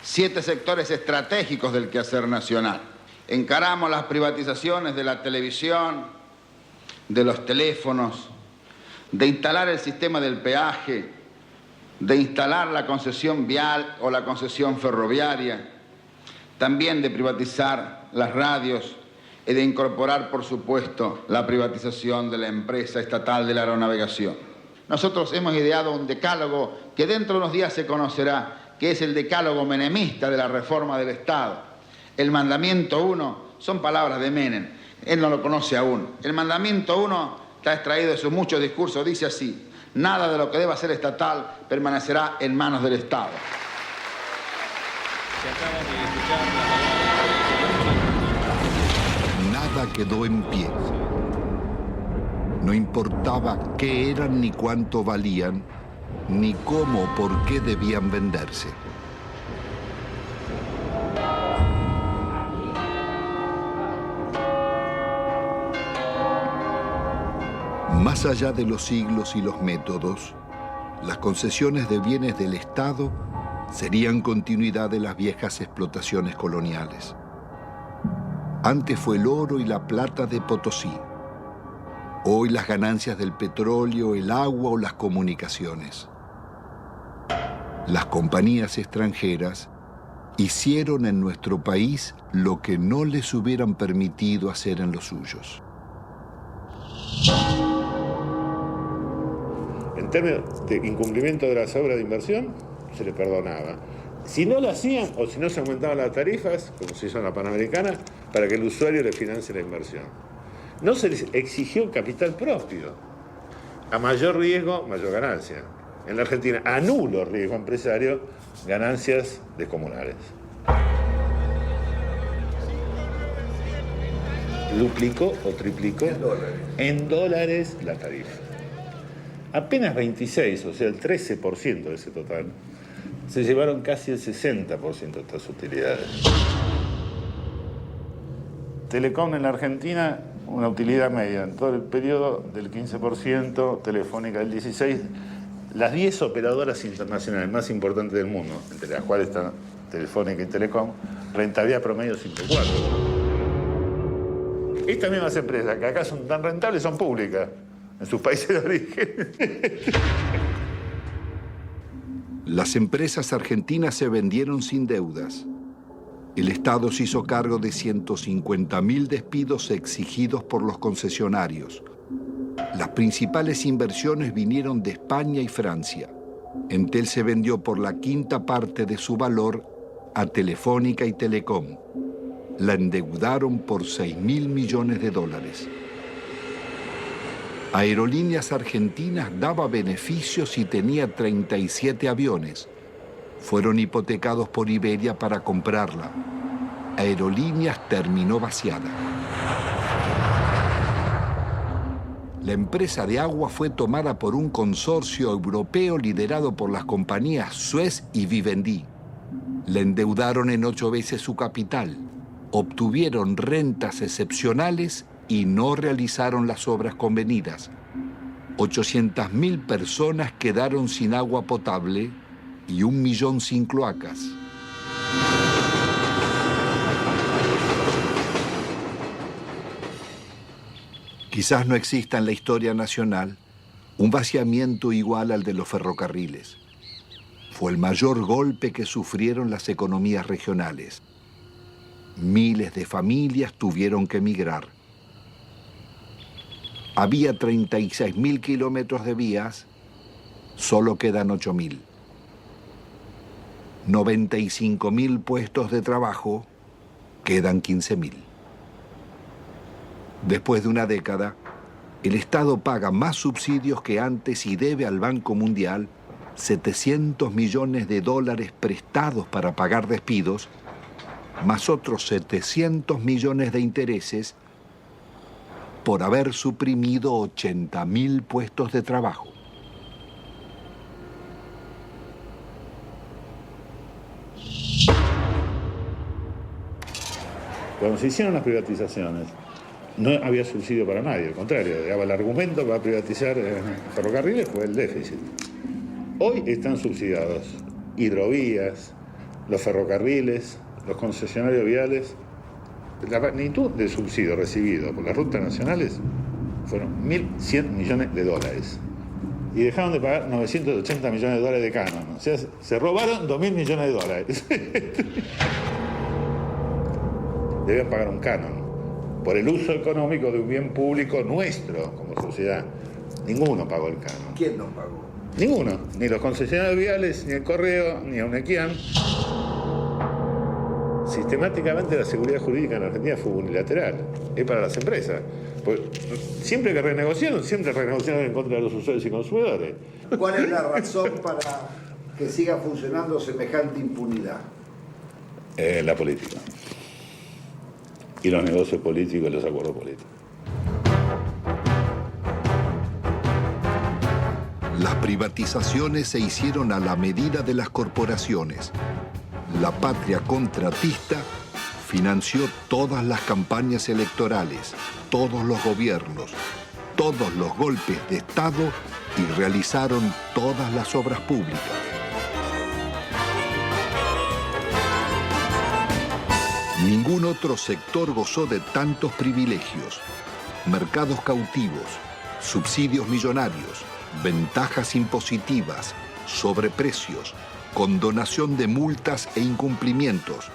7 sectores estratégicos del quehacer nacional. Encaramos las privatizaciones de la televisión, de los teléfonos, de instalar el sistema del peaje, de instalar la concesión vial o la concesión ferroviaria, también de privatizar las radios y de incorporar, por supuesto, la privatización de la empresa estatal de la aeronavegación. Nosotros hemos ideado un decálogo que dentro de unos días se conocerá, que es el decálogo menemista de la reforma del Estado. El mandamiento 1 son palabras de Menem, él no lo conoce aún. El mandamiento 1 está extraído de sus muchos discursos, dice así: nada de lo que deba ser estatal permanecerá en manos del Estado. Nada quedó en pie. No importaba qué eran ni cuánto valían, ni cómo o por qué debían venderse. Más allá de los siglos y los métodos, las concesiones de bienes del Estado serían continuidad de las viejas explotaciones coloniales. Antes fue el oro y la plata de Potosí. Hoy las ganancias del petróleo, el agua o las comunicaciones. Las compañías extranjeras hicieron en nuestro país lo que no les hubieran permitido hacer en los suyos. En términos de incumplimiento de las obras de inversión, se les perdonaba. Si no lo hacían o si no se aumentaban las tarifas, como se hizo en la Panamericana, para que el usuario le financie la inversión. No se les exigió capital propio. A mayor riesgo, mayor ganancia. En la Argentina, a nulo riesgo empresario, ganancias descomunales. Duplicó o triplicó en dólares la tarifa. Apenas 26, o sea, el 13% de ese total, se llevaron casi el 60% de estas utilidades. Telecom en la Argentina, una utilidad media en todo el periodo del 15%, Telefónica del 16%. Las 10 operadoras internacionales más importantes del mundo, entre las cuales están Telefónica y Telecom, rentabilidad promedio 5,4. Estas mismas empresas que acá son tan rentables son públicas en sus países de origen. Las empresas argentinas se vendieron sin deudas. El Estado se hizo cargo de 150.000 despidos exigidos por los concesionarios. Las principales inversiones vinieron de España y Francia. Entel se vendió por la quinta parte de su valor a Telefónica y Telecom. La endeudaron por 6.000 millones de dólares. Aerolíneas Argentinas daba beneficios y tenía 37 aviones. Fueron hipotecados por Iberia para comprarla. Aerolíneas terminó vaciada. La empresa de agua fue tomada por un consorcio europeo liderado por las compañías Suez y Vivendi. La endeudaron en 8 veces su capital, obtuvieron rentas excepcionales y no realizaron las obras convenidas. 800.000 personas quedaron sin agua potable y 1 millón sin cloacas. Quizás no exista en la historia nacional un vaciamiento igual al de los ferrocarriles. Fue el mayor golpe que sufrieron las economías regionales. Miles de familias tuvieron que emigrar. Había 36.000 kilómetros de vías Solo quedan 8.000. 95.000 puestos de trabajo, quedan 15.000. Después de una década, el Estado paga más subsidios que antes y debe al Banco Mundial $700 millones prestados para pagar despidos, más otros 700 millones de intereses por haber suprimido 80.000 puestos de trabajo. Cuando se hicieron las privatizaciones, no había subsidio para nadie, al contrario, el argumento para privatizar ferrocarriles fue el déficit. Hoy están subsidiados hidrovías, los ferrocarriles, los concesionarios viales. La magnitud del subsidio recibido por las rutas nacionales fueron 1.100 millones de dólares. Y dejaron de pagar 980 millones de dólares de canon. O sea, se robaron 2.000 millones de dólares. Deben pagar un canon por el uso económico de un bien público nuestro como sociedad. Ninguno pagó el canon. ¿Quién no pagó? Ninguno. Ni los concesionarios viales, ni el Correo, ni Unequian. Sistemáticamente la seguridad jurídica en Argentina fue unilateral. Es para las empresas. Pues, siempre que renegociaron en contra de los usuarios y consumidores. ¿Cuál es la razón para que siga funcionando semejante impunidad? La política. Y los negocios políticos y los acuerdos políticos. Las privatizaciones se hicieron a la medida de las corporaciones. La patria contratista financió todas las campañas electorales, todos los gobiernos, todos los golpes de Estado y realizaron todas las obras públicas. Ningún otro sector gozó de tantos privilegios, mercados cautivos, subsidios millonarios, ventajas impositivas, sobreprecios, condonación de multas e incumplimientos,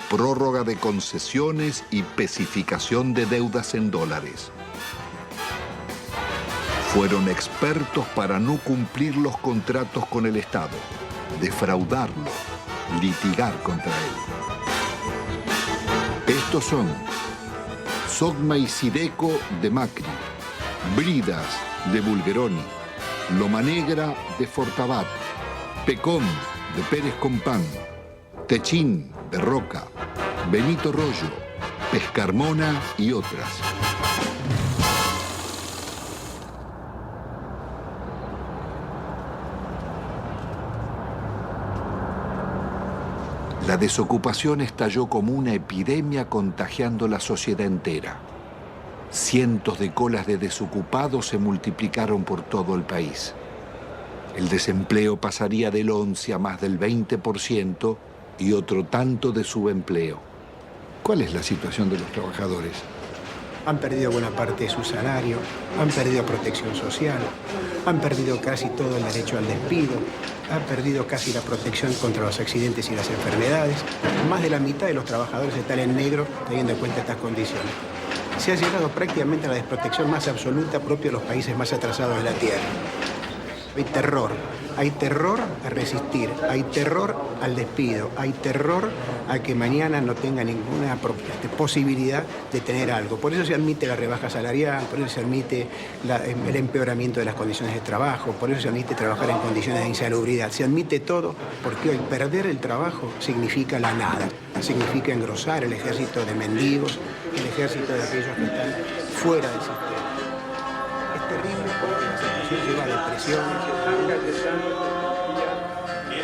prórroga de concesiones y especificación de deudas en dólares. Fueron expertos para no cumplir los contratos con el Estado, defraudarlo, litigar contra él. Estos son Sogma y Sideco de Macri, Bridas de Bulgeroni, Loma Negra de Fortabat, Pecón de Pérez Compán, Techín de Roca, Benito Rollo, Pescarmona y otras. La desocupación estalló como una epidemia contagiando la sociedad entera. Cientos de colas de desocupados se multiplicaron por todo el país. El desempleo pasaría del 11 a más del 20% y otro tanto de subempleo. ¿Cuál es la situación de los trabajadores? Han perdido buena parte de su salario, han perdido protección social, han perdido casi todo el derecho al despido, han perdido casi la protección contra los accidentes y las enfermedades. Más de la mitad de los trabajadores están en negro teniendo en cuenta estas condiciones. Se ha llegado prácticamente a la desprotección más absoluta propia de los países más atrasados de la Tierra. Hay terror a resistir, hay terror al despido, hay terror a que mañana no tenga ninguna posibilidad de tener algo. Por eso se admite la rebaja salarial, por eso se admite el empeoramiento de las condiciones de trabajo, por eso se admite trabajar en condiciones de insalubridad. Se admite todo porque hoy perder el trabajo significa la nada, significa engrosar el ejército de mendigos, el ejército de aquellos que están fuera del sistema. Es terrible porque la situación lleva a depresiones.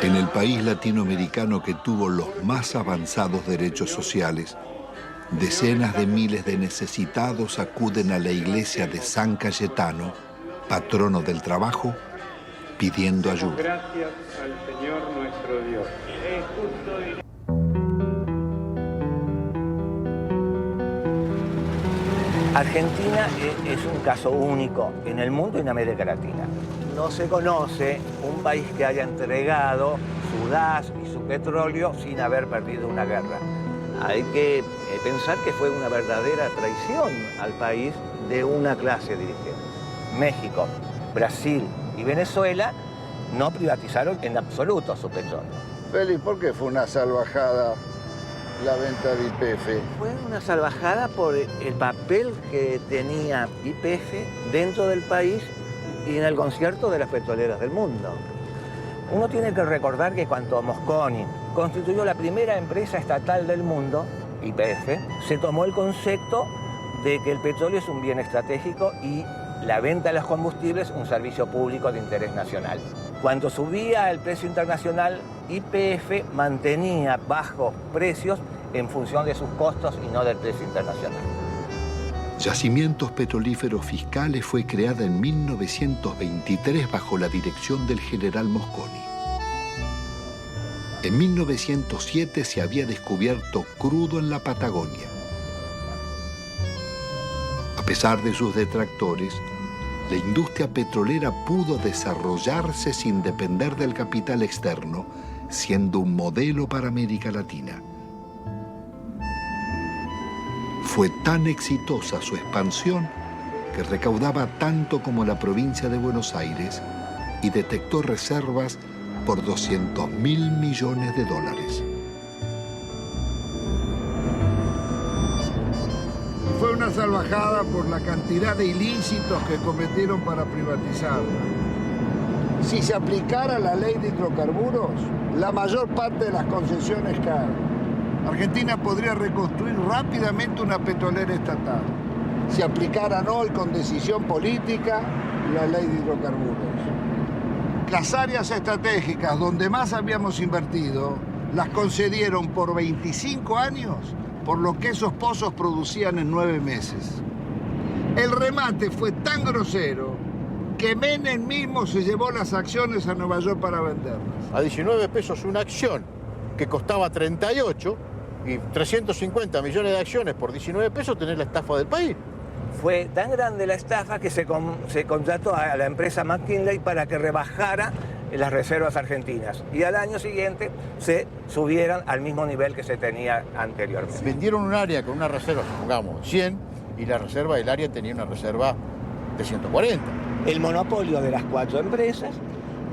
En el país latinoamericano que tuvo los más avanzados derechos sociales, decenas de miles de necesitados acuden a la iglesia de San Cayetano, patrono del trabajo, pidiendo ayuda. Gracias al Señor nuestro Dios. Es justo y... Argentina es un caso único en el mundo y en América Latina. No se conoce un país que haya entregado su gas y su petróleo sin haber perdido una guerra. Hay que pensar que fue una verdadera traición al país de una clase dirigente. México, Brasil y Venezuela no privatizaron en absoluto su petróleo. Félix, ¿por qué fue una salvajada la venta de YPF? Fue una salvajada por el papel que tenía YPF dentro del país y en el concierto de las petroleras del mundo. Uno tiene que recordar que cuando Mosconi constituyó la primera empresa estatal del mundo, YPF, se tomó el concepto de que el petróleo es un bien estratégico y la venta de los combustibles un servicio público de interés nacional. Cuando subía el precio internacional, YPF mantenía bajos precios en función de sus costos y no del precio internacional. Yacimientos Petrolíferos Fiscales fue creada en 1923 bajo la dirección del general Mosconi. En 1907 se había descubierto crudo en la Patagonia. A pesar de sus detractores, la industria petrolera pudo desarrollarse sin depender del capital externo, siendo un modelo para América Latina. Fue tan exitosa su expansión que recaudaba tanto como la provincia de Buenos Aires y detectó reservas por $200.000 millones. Fue una salvajada por la cantidad de ilícitos que cometieron para privatizarla. Si se aplicara la ley de hidrocarburos, la mayor parte de las concesiones caen. Argentina podría reconstruir rápidamente una petrolera estatal. Si aplicaran hoy con decisión política la ley de hidrocarburos. Las áreas estratégicas donde más habíamos invertido las concedieron por 25 años por lo que esos pozos producían en 9 meses. El remate fue tan grosero que Menem mismo se llevó las acciones a Nueva York para venderlas. A 19 pesos una acción que costaba 38 y 350 millones de acciones por 19 pesos tenés la estafa del país. Fue tan grande la estafa que se contrató a la empresa McKinley para que rebajara las reservas argentinas y al año siguiente se subieran al mismo nivel que se tenía anteriormente. Vendieron un área con una reserva, supongamos, 100, y la reserva del área tenía una reserva de 140. El monopolio de las 4 empresas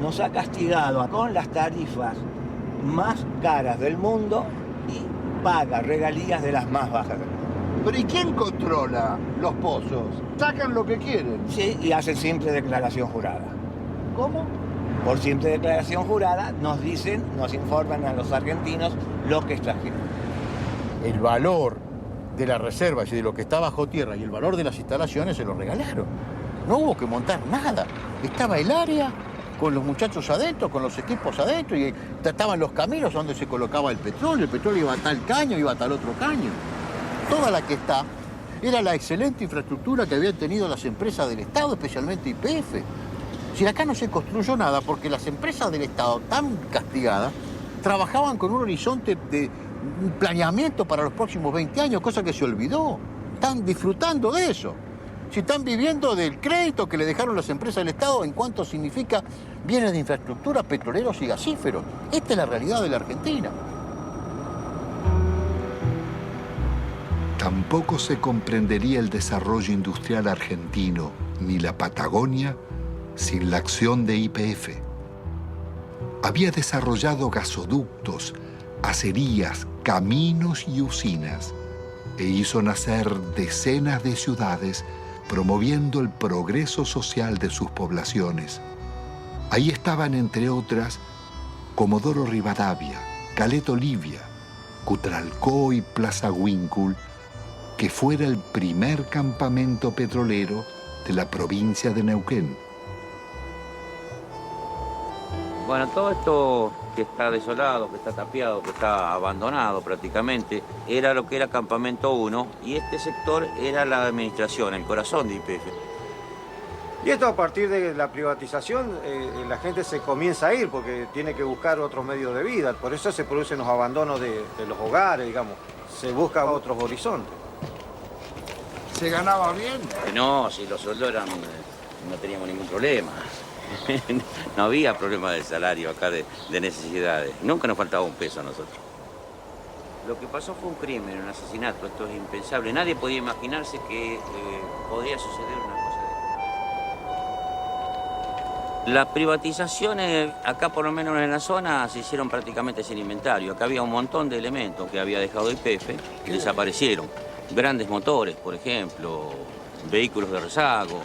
nos ha castigado con las tarifas más caras del mundo y paga regalías de las más bajas del mundo. ¿Pero y quién controla los pozos? Sacan lo que quieren. Sí, y hacen simple declaración jurada. ¿Cómo? Por simple declaración jurada nos dicen, nos informan a los argentinos lo que extrajeron. El valor de las reservas y de lo que está bajo tierra y el valor de las instalaciones se lo regalaron. No hubo que montar nada. Estaba el área con los muchachos adentro, con los equipos adentro, y estaban los caminos donde se colocaba el petróleo iba a tal caño, iba a tal otro caño. Toda la que está era la excelente infraestructura que habían tenido las empresas del Estado, especialmente YPF. Si acá no se construyó nada porque las empresas del Estado, tan castigadas, trabajaban con un horizonte de planeamiento para los próximos 20 años, cosa que se olvidó. Están disfrutando de eso. Si están viviendo del crédito que le dejaron las empresas del Estado en cuanto significa bienes de infraestructura, petroleros y gasíferos. Esta es la realidad de la Argentina. Tampoco se comprendería el desarrollo industrial argentino ni la Patagonia sin la acción de YPF. Había desarrollado gasoductos, acerías, caminos y usinas e hizo nacer decenas de ciudades promoviendo el progreso social de sus poblaciones. Ahí estaban, entre otras, Comodoro Rivadavia, Caleta Olivia, Cutralcó y Plaza Huíncul, que fuera el primer campamento petrolero de la provincia de Neuquén. Bueno, todo esto que está desolado, que está tapiado, que está abandonado prácticamente, era lo que era Campamento 1 y este sector era la administración, el corazón de YPF. Y esto a partir de la privatización, la gente se comienza a ir porque tiene que buscar otros medios de vida, por eso se producen los abandonos de los hogares, digamos, se busca otros horizontes. ¿Se ganaba bien? No, si los sueldos eran, no teníamos ningún problema. No había problema de salario acá, de necesidades. Nunca nos faltaba un peso a nosotros. Lo que pasó fue un crimen, un asesinato. Esto es impensable. Nadie podía imaginarse que podría suceder una cosa de esta. Las privatizaciones, acá por lo menos en la zona, se hicieron prácticamente sin inventario. Acá había un montón de elementos que había dejado YPF que desaparecieron. Grandes motores, por ejemplo, vehículos de rezago,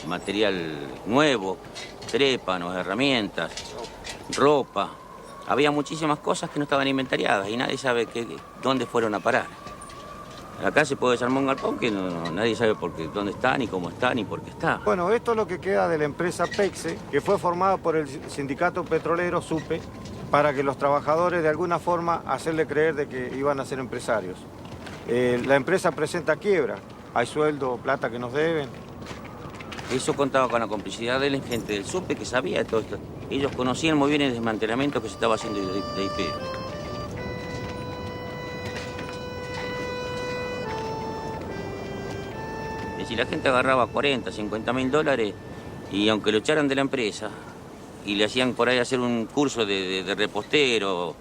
material nuevo, trépanos, herramientas, ropa. Había muchísimas cosas que no estaban inventariadas y nadie sabe dónde fueron a parar. Acá se puede desarmar un galpón que nadie sabe dónde está, ni cómo está, ni por qué está. Bueno, esto es lo que queda de la empresa PEXE, que fue formada por el sindicato petrolero SUPE, para que los trabajadores de alguna forma hacerle creer de que iban a ser empresarios. La empresa presenta quiebra, hay sueldo, plata que nos deben. Eso contaba con la complicidad de la gente del SUPE que sabía de todo esto. Ellos conocían muy bien el desmantelamiento que se estaba haciendo de YPF. Si la gente agarraba 40, 50 mil dólares y aunque lo echaran de la empresa y le hacían por ahí hacer un curso de repostero,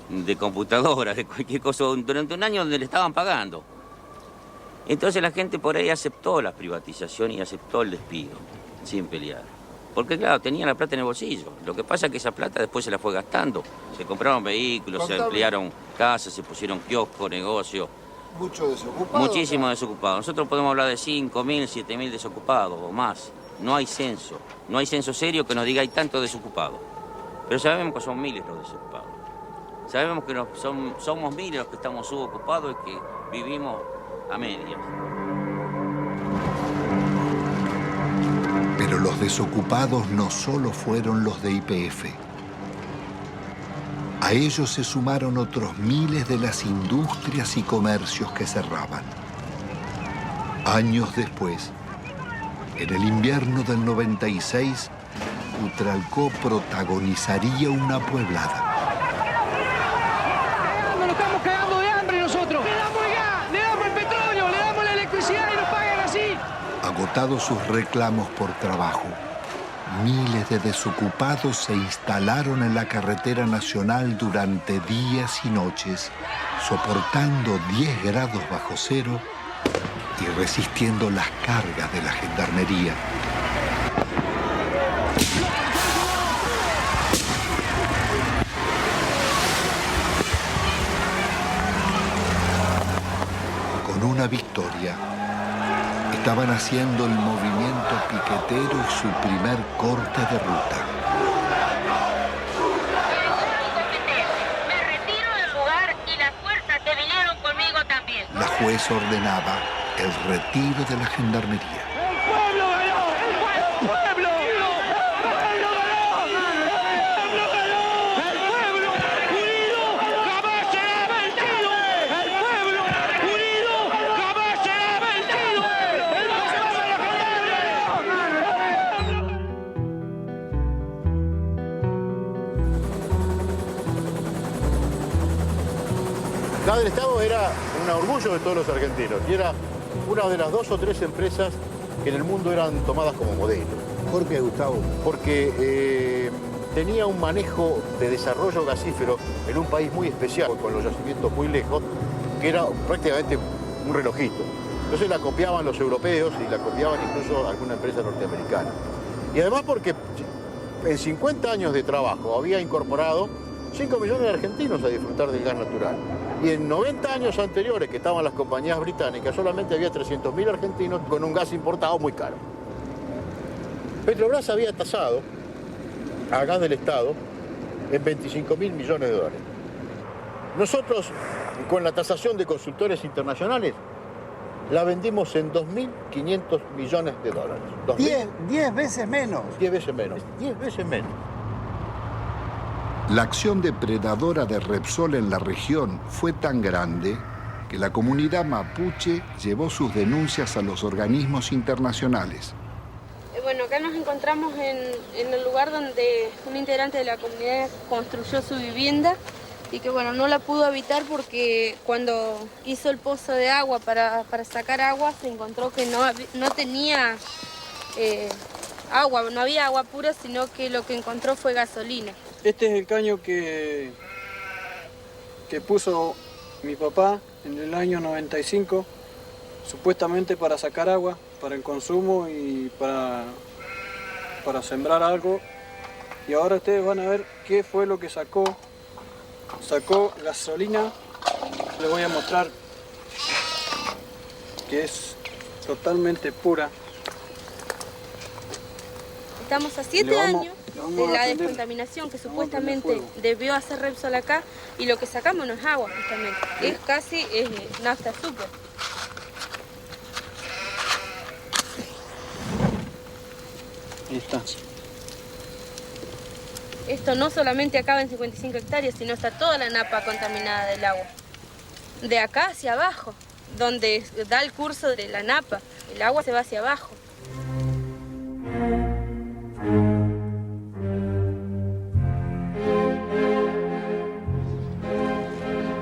de computadora, de cualquier cosa, durante un año donde le estaban pagando. Entonces la gente por ahí aceptó la privatización y aceptó el despido, sin pelear. Porque claro, tenía la plata en el bolsillo. Lo que pasa es que esa plata después se la fue gastando. Se compraron vehículos, se ampliaron casas, se pusieron kioscos, negocios. Mucho desocupado. Muchísimo desocupado. Nosotros podemos hablar de 5.000, 7.000 desocupados o más. No hay censo. No hay censo serio que nos diga hay tantos desocupados. Pero sabemos que son miles los desocupados. Sabemos que somos miles los que estamos subocupados y que vivimos a medias. Pero los desocupados no solo fueron los de YPF. A ellos se sumaron otros miles de las industrias y comercios que cerraban. Años después, en el invierno del 96, Utralcó protagonizaría una pueblada. Nos estamos cagando de hambre nosotros. Le damos el gas, le damos el petróleo, le damos la electricidad y nos pagan así. Agotados sus reclamos por trabajo, miles de desocupados se instalaron en la carretera nacional durante días y noches, soportando 10 grados bajo cero y resistiendo las cargas de la gendarmería. Con una victoria, estaban haciendo el movimiento piquetero y su primer corte de ruta. Me retiro del lugar y las fuerzas que vinieron conmigo también. La jueza ordenaba el retiro de la gendarmería. ¡El pueblo ganó! ¡El pueblo! La del Estado era un orgullo de todos los argentinos y era una de las 2 o 3 empresas que en el mundo eran tomadas como modelo. ¿Por qué, Gustavo? Porque tenía un manejo de desarrollo gasífero en un país muy especial, con los yacimientos muy lejos, que era prácticamente un relojito. Entonces la copiaban los europeos y la copiaban incluso alguna empresa norteamericana. Y además porque en 50 años de trabajo había incorporado 5 millones de argentinos a disfrutar del gas natural. Y en 90 años anteriores que estaban las compañías británicas, solamente había 300.000 argentinos con un gas importado muy caro. Petrobras había tasado a gas del Estado en 25.000 millones de dólares. Nosotros, con la tasación de consultores internacionales, la vendimos en 2.500 millones de dólares. 10 veces menos. 10 veces menos. 10 veces menos. La acción depredadora de Repsol en la región fue tan grande que la comunidad mapuche llevó sus denuncias a los organismos internacionales. Bueno, acá nos encontramos en el lugar donde un integrante de la comunidad construyó su vivienda y que bueno, no la pudo habitar porque cuando hizo el pozo de agua para sacar agua se encontró que no tenía agua, no había agua pura, sino que lo que encontró fue gasolina. Este es el caño que puso mi papá en el año 95, supuestamente para sacar agua, para el consumo y para para sembrar algo. Y ahora ustedes van a ver qué fue lo que sacó. Sacó gasolina. Les voy a mostrar que es totalmente pura. Estamos a 7 años de la descontaminación que supuestamente debió hacer Repsol acá, y lo que sacamos no es agua, justamente. Es casi nafta súper. Ahí está. Esto no solamente acaba en 55 hectáreas, sino está toda la napa contaminada del agua. De acá hacia abajo, donde da el curso de la napa, el agua se va hacia abajo.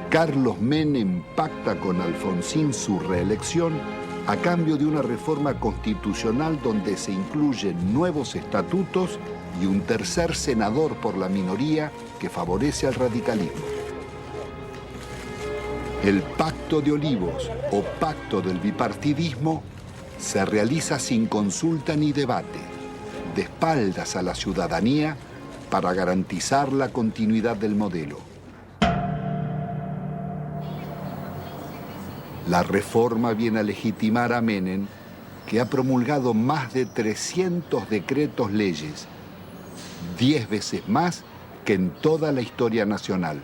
Carlos Menem pacta con Alfonsín su reelección a cambio de una reforma constitucional donde se incluyen nuevos estatutos y un tercer senador por la minoría que favorece al radicalismo. El Pacto de Olivos o Pacto del Bipartidismo se realiza sin consulta ni debate, de espaldas a la ciudadanía para garantizar la continuidad del modelo. La reforma viene a legitimar a Menem, que ha promulgado más de 300 decretos leyes, 10 veces más que en toda la historia nacional.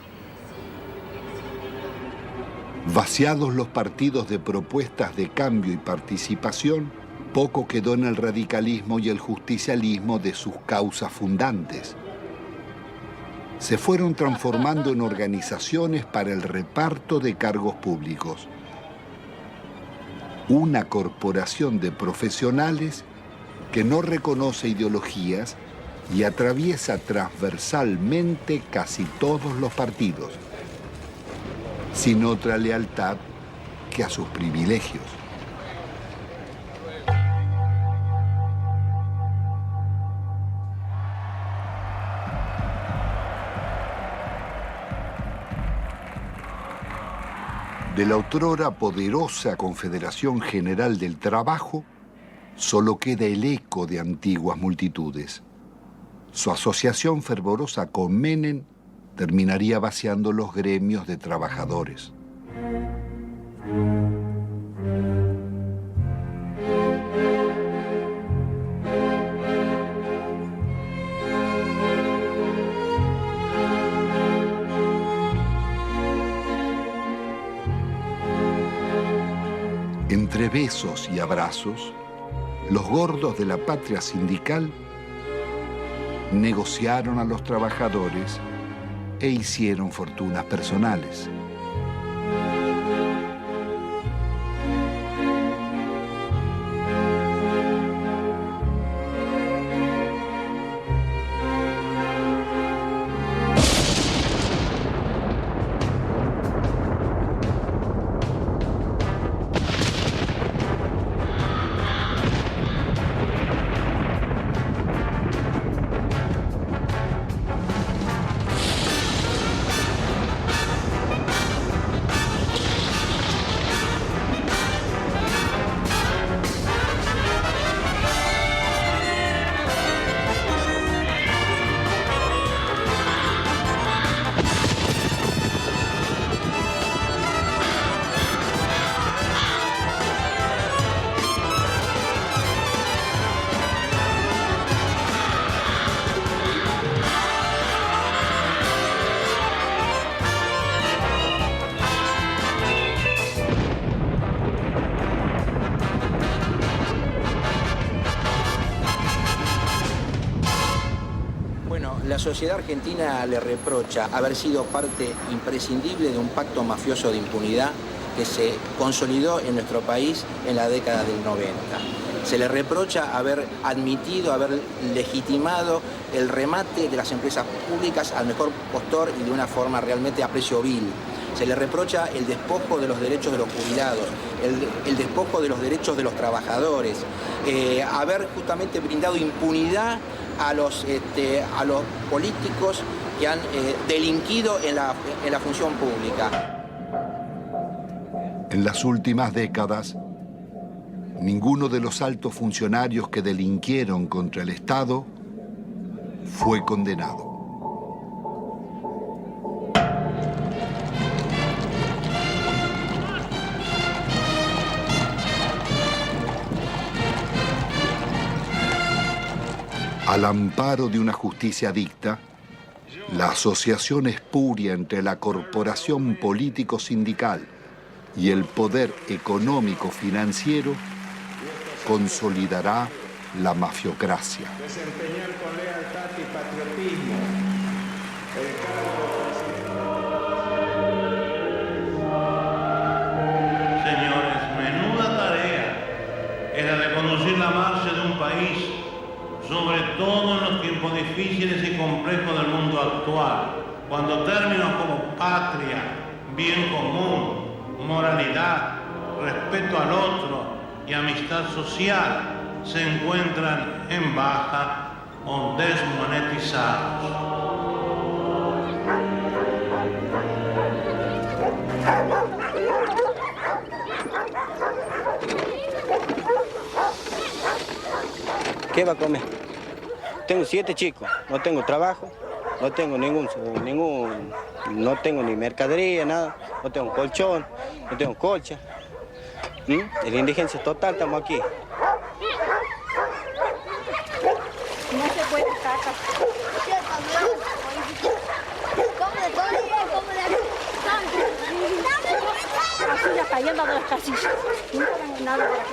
Vaciados los partidos de propuestas de cambio y participación, poco quedó en el radicalismo y el justicialismo de sus causas fundantes. Se fueron transformando en organizaciones para el reparto de cargos públicos. Una corporación de profesionales que no reconoce ideologías y atraviesa transversalmente casi todos los partidos, sin otra lealtad que a sus privilegios. De la otrora poderosa Confederación General del Trabajo, solo queda el eco de antiguas multitudes. Su asociación fervorosa con Menem terminaría vaciando los gremios de trabajadores. Entre besos y abrazos, los gordos de la patria sindical negociaron a los trabajadores e hicieron fortunas personales. La sociedad argentina le reprocha haber sido parte imprescindible de un pacto mafioso de impunidad que se consolidó en nuestro país en la década del 90. Se le reprocha haber admitido, haber legitimado el remate de las empresas públicas al mejor postor y de una forma realmente a precio vil. Se le reprocha el despojo de los derechos de los jubilados, el despojo de los derechos de los trabajadores, haber justamente brindado impunidad a los políticos que han delinquido en la función pública. En las últimas décadas, Ninguno de los altos funcionarios que delinquieron contra el Estado fue condenado. Al amparo de una justicia dicta, la asociación espuria entre la corporación político-sindical y el poder económico-financiero consolidará la mafiocracia. Desempeñar con lealtad y patriotismo el Señores, menuda tarea es la de conducir la marcha de un país, sobre todo en los tiempos difíciles y complejos del mundo actual, cuando términos como patria, bien común, moralidad, respeto al otro y amistad social se encuentran en baja o desmonetizados. ¿Qué va a comer? Tengo 7 chicos, no tengo trabajo, no tengo no tengo ni mercadería, nada, no tengo colchón, no tengo colcha. En la indigencia total estamos aquí. No se puede estar acá. Así ya cayendo de las casillas. No hagan nada por aquí.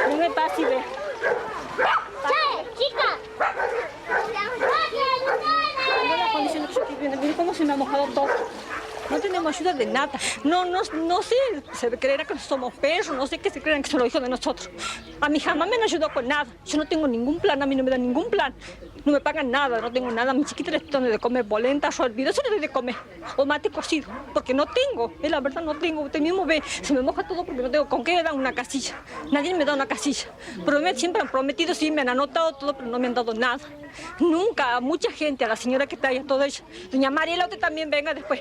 No me pase y ve. Mira cómo se me ha mojado todo. No tenemos ayuda de nada. No sé, se creerá que somos perros, no sé qué se creerán que son los hijos de nosotros. A mí jamás me han ayudado con nada. Yo no tengo ningún plan, a mí no me dan ningún plan. No me pagan nada, no tengo nada. A mi chiquita les doy de comer polenta, olvido, eso les doy de comer. O mate cocido, porque no tengo. Es la verdad, no tengo. Usted mismo ve, se me moja todo porque no tengo con qué me dan una casilla. Nadie me da una casilla. Siempre han prometido, sí, me han anotado todo, pero no me han dado nada. Nunca, a mucha gente, a la señora que está ahí, a todo eso. Doña Mariela, usted también venga después.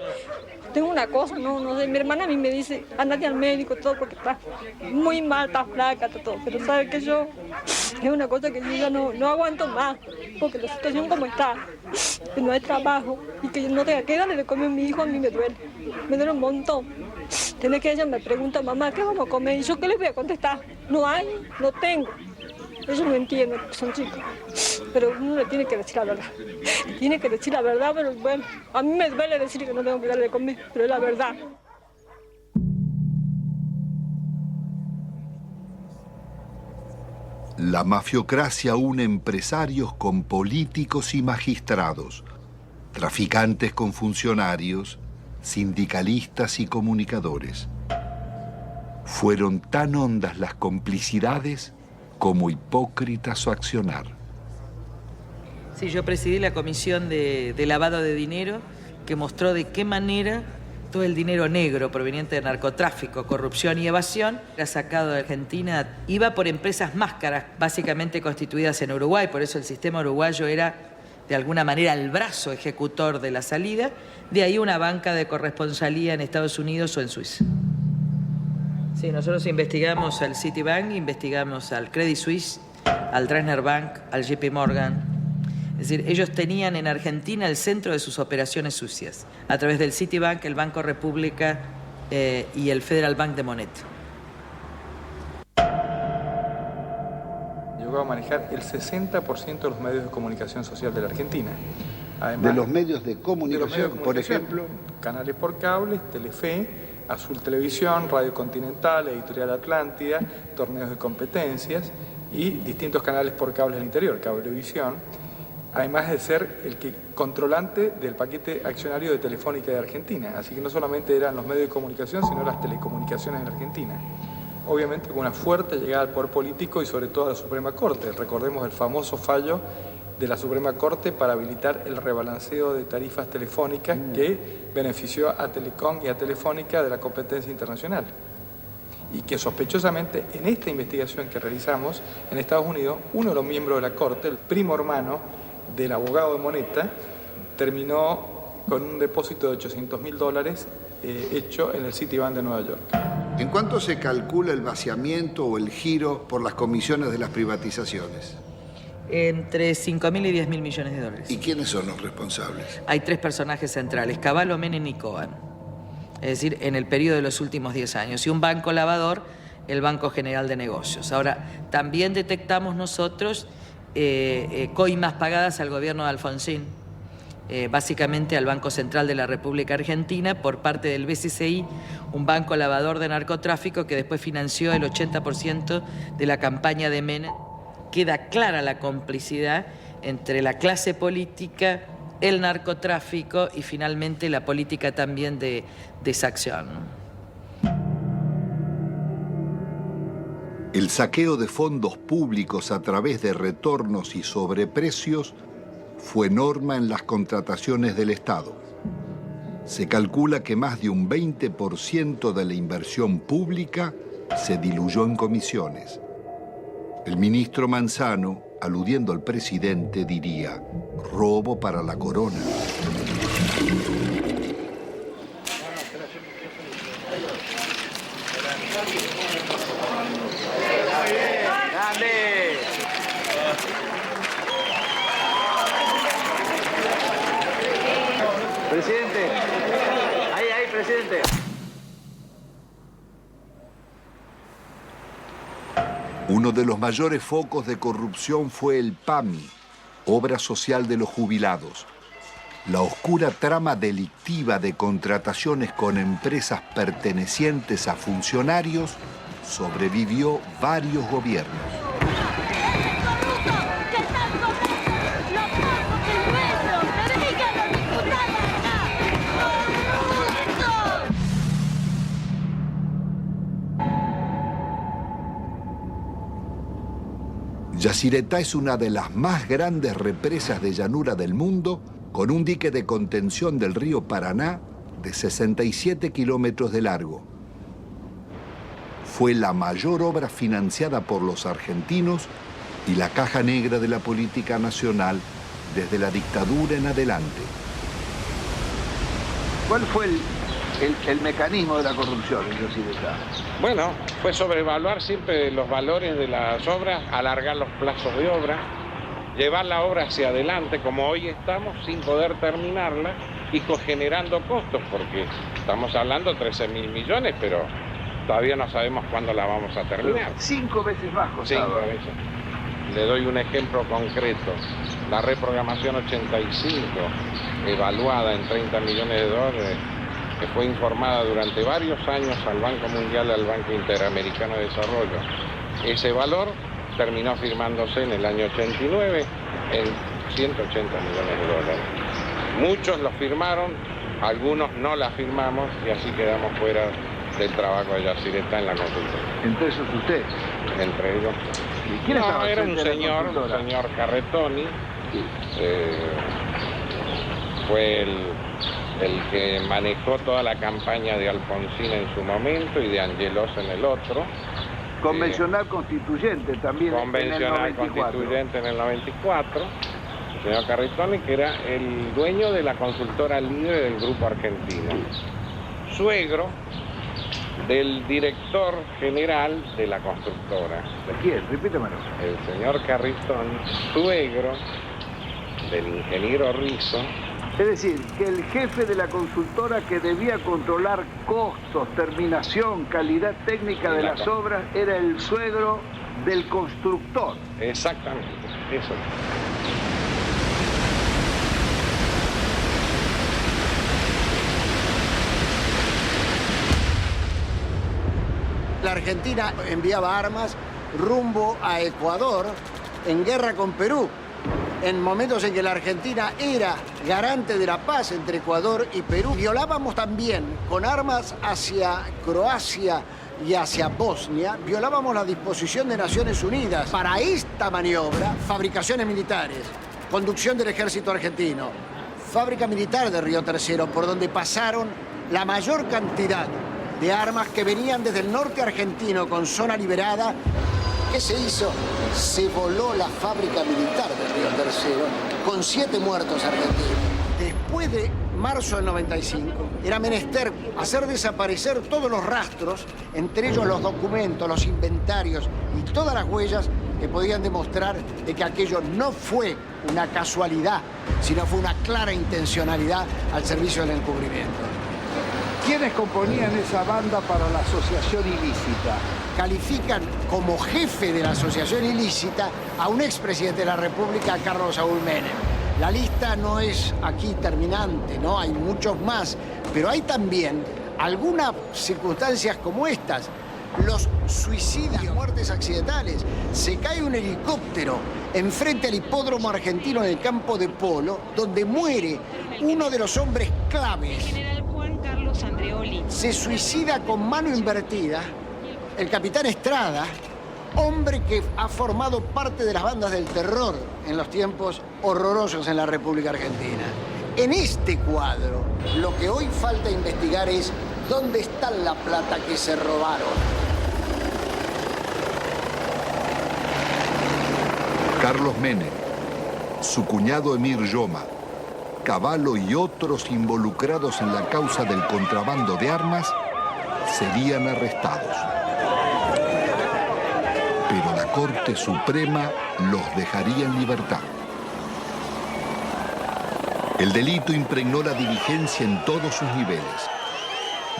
Tengo una cosa, no sé, mi hermana a mí me dice, andate al médico, todo, porque está muy mal, está flaca, está todo. Pero sabe que yo, es una cosa que yo ya no aguanto más, porque la situación como está, que no hay trabajo, y que yo no tenga que darle de comer a mi hijo, a mí me duele un montón. Tiene que ella me pregunta, mamá, ¿qué vamos a comer? Y yo, ¿qué les voy a contestar? No hay, no tengo. Ellos no entienden, son chicos. Pero uno le tiene que decir la verdad. Tiene que decir la verdad, pero bueno, a mí me duele decir que no tengo que darle de comer, pero es la verdad. La mafiocracia une empresarios con políticos y magistrados, traficantes con funcionarios, sindicalistas y comunicadores. Fueron tan hondas las complicidades como hipócrita su accionar. Sí, yo presidí la comisión de lavado de dinero que mostró de qué manera todo el dinero negro proveniente de narcotráfico, corrupción y evasión era sacado de Argentina. Iba por empresas máscaras, básicamente constituidas en Uruguay, por eso el sistema uruguayo era de alguna manera el brazo ejecutor de la salida, de ahí una banca de corresponsalía en Estados Unidos o en Suiza. Sí, nosotros investigamos al Citibank, investigamos al Credit Suisse, al Dresdner Bank, al JP Morgan. Es decir, ellos tenían en Argentina el centro de sus operaciones sucias, a través del Citibank, el Banco República y el Federal Bank de Moneta. Llegó a manejar el 60% de los medios de comunicación social de la Argentina. Además, de los medios de comunicación, por ejemplo, canales por cable, Telefe, Azul Televisión, Radio Continental, Editorial Atlántida, torneos de competencias y distintos canales por cable del interior, Cablevisión, además de ser el controlante del paquete accionario de Telefónica de Argentina. Así que no solamente eran los medios de comunicación, sino las telecomunicaciones en Argentina. Obviamente con una fuerte llegada al poder político y sobre todo a la Suprema Corte. Recordemos el famoso fallo de la Suprema Corte para habilitar el rebalanceo de tarifas telefónicas que benefició a Telecom y a Telefónica de la competencia internacional. Y que sospechosamente en esta investigación que realizamos en Estados Unidos, uno de los miembros de la Corte, el primo hermano del abogado de Moneta, terminó con un depósito de $800.000 hecho en el Citibank de Nueva York. ¿En cuánto se calcula el vaciamiento o el giro por las comisiones de las privatizaciones? Entre 5.000 y 10.000 millones de dólares. ¿Y quiénes son los responsables? Hay 3 personajes centrales, Cavallo, Menem y Cohen. Es decir, en el periodo de los últimos 10 años. Y un banco lavador, el Banco General de Negocios. Ahora, también detectamos nosotros coimas pagadas al gobierno de Alfonsín, básicamente al Banco Central de la República Argentina, por parte del BCCI, un banco lavador de narcotráfico que después financió el 80% de la campaña de Menem. Queda clara la complicidad entre la clase política, el narcotráfico y finalmente la política también de exacción. El saqueo de fondos públicos a través de retornos y sobreprecios fue norma en las contrataciones del Estado. Se calcula que más de un 20% de la inversión pública se diluyó en comisiones. El ministro Manzano, aludiendo al presidente, diría: robo para la corona. Presidente, ahí, presidente. Uno de los mayores focos de corrupción fue el PAMI, Obra Social de los Jubilados. La oscura trama delictiva de contrataciones con empresas pertenecientes a funcionarios sobrevivió varios gobiernos. Yacyretá es una de las más grandes represas de llanura del mundo, con un dique de contención del río Paraná de 67 kilómetros de largo. Fue la mayor obra financiada por los argentinos y la caja negra de la política nacional desde la dictadura en adelante. ¿Cuál fue el mecanismo de la corrupción en Yacyretá? Bueno, fue sobrevaluar siempre los valores de las obras, alargar los plazos de obra, llevar la obra hacia adelante como hoy estamos sin poder terminarla y generando costos, porque estamos hablando de 13.000 millones, pero todavía no sabemos cuándo la vamos a terminar. 5 veces más costaba. 5 veces. Le doy un ejemplo concreto. La reprogramación 85, evaluada en 30 millones de dólares, que fue informada durante varios años al Banco Mundial y al Banco Interamericano de Desarrollo. Ese valor terminó firmándose en el año 89 en 180 millones de dólares. Muchos lo firmaron, algunos no la firmamos y así quedamos fuera del trabajo de Yacyretá en la consulta. ¿Entre esos usted? Entre ellos. ¿Y quién estaba era un frente a la señor consultora? Carretoni, fue el que manejó toda la campaña de Alfonsín en su momento y de Angelos en el otro. Convencional constituyente también. Convencional constituyente en el 94. El señor Carretoni, que era el dueño de la consultora líder del Grupo Argentino. Suegro del director general de la constructora. ¿De quién? Repítemelo. El señor Carretoni, suegro del ingeniero Rizzo. Es decir, que el jefe de la consultora que debía controlar costos, terminación, calidad técnica de las obras era el suegro del constructor. Exactamente, eso. La Argentina enviaba armas rumbo a Ecuador en guerra con Perú, en momentos en que la Argentina era garante de la paz entre Ecuador y Perú. Violábamos también con armas hacia Croacia y hacia Bosnia, violábamos la disposición de Naciones Unidas para esta maniobra, fabricaciones militares, conducción del ejército argentino, fábrica militar de Río Tercero, por donde pasaron la mayor cantidad de armas que venían desde el norte argentino con zona liberada. ¿Qué se hizo? Se voló la fábrica militar de Río Tercero con 7 muertos argentinos. Después de marzo del 95, era menester hacer desaparecer todos los rastros, entre ellos los documentos, los inventarios y todas las huellas que podían demostrar de que aquello no fue una casualidad, sino fue una clara intencionalidad al servicio del encubrimiento. ¿Quiénes componían esa banda para la asociación ilícita? Califican como jefe de la asociación ilícita a un expresidente de la República, Carlos Saúl Menem. La lista no es aquí terminante, ¿no? Hay muchos más, pero hay también algunas circunstancias como estas. Los suicidios, muertes accidentales. Se cae un helicóptero enfrente al hipódromo argentino en el campo de polo, donde muere uno de los hombres claves. El general Juan Carlos Andreoli. Se suicida con mano invertida el capitán Estrada, hombre que ha formado parte de las bandas del terror en los tiempos horrorosos en la República Argentina. En este cuadro, lo que hoy falta investigar es dónde está la plata que se robaron. Carlos Menem, su cuñado Emir Yoma, Cavallo y otros involucrados en la causa del contrabando de armas serían arrestados. Pero la Corte Suprema los dejaría en libertad. El delito impregnó la diligencia en todos sus niveles.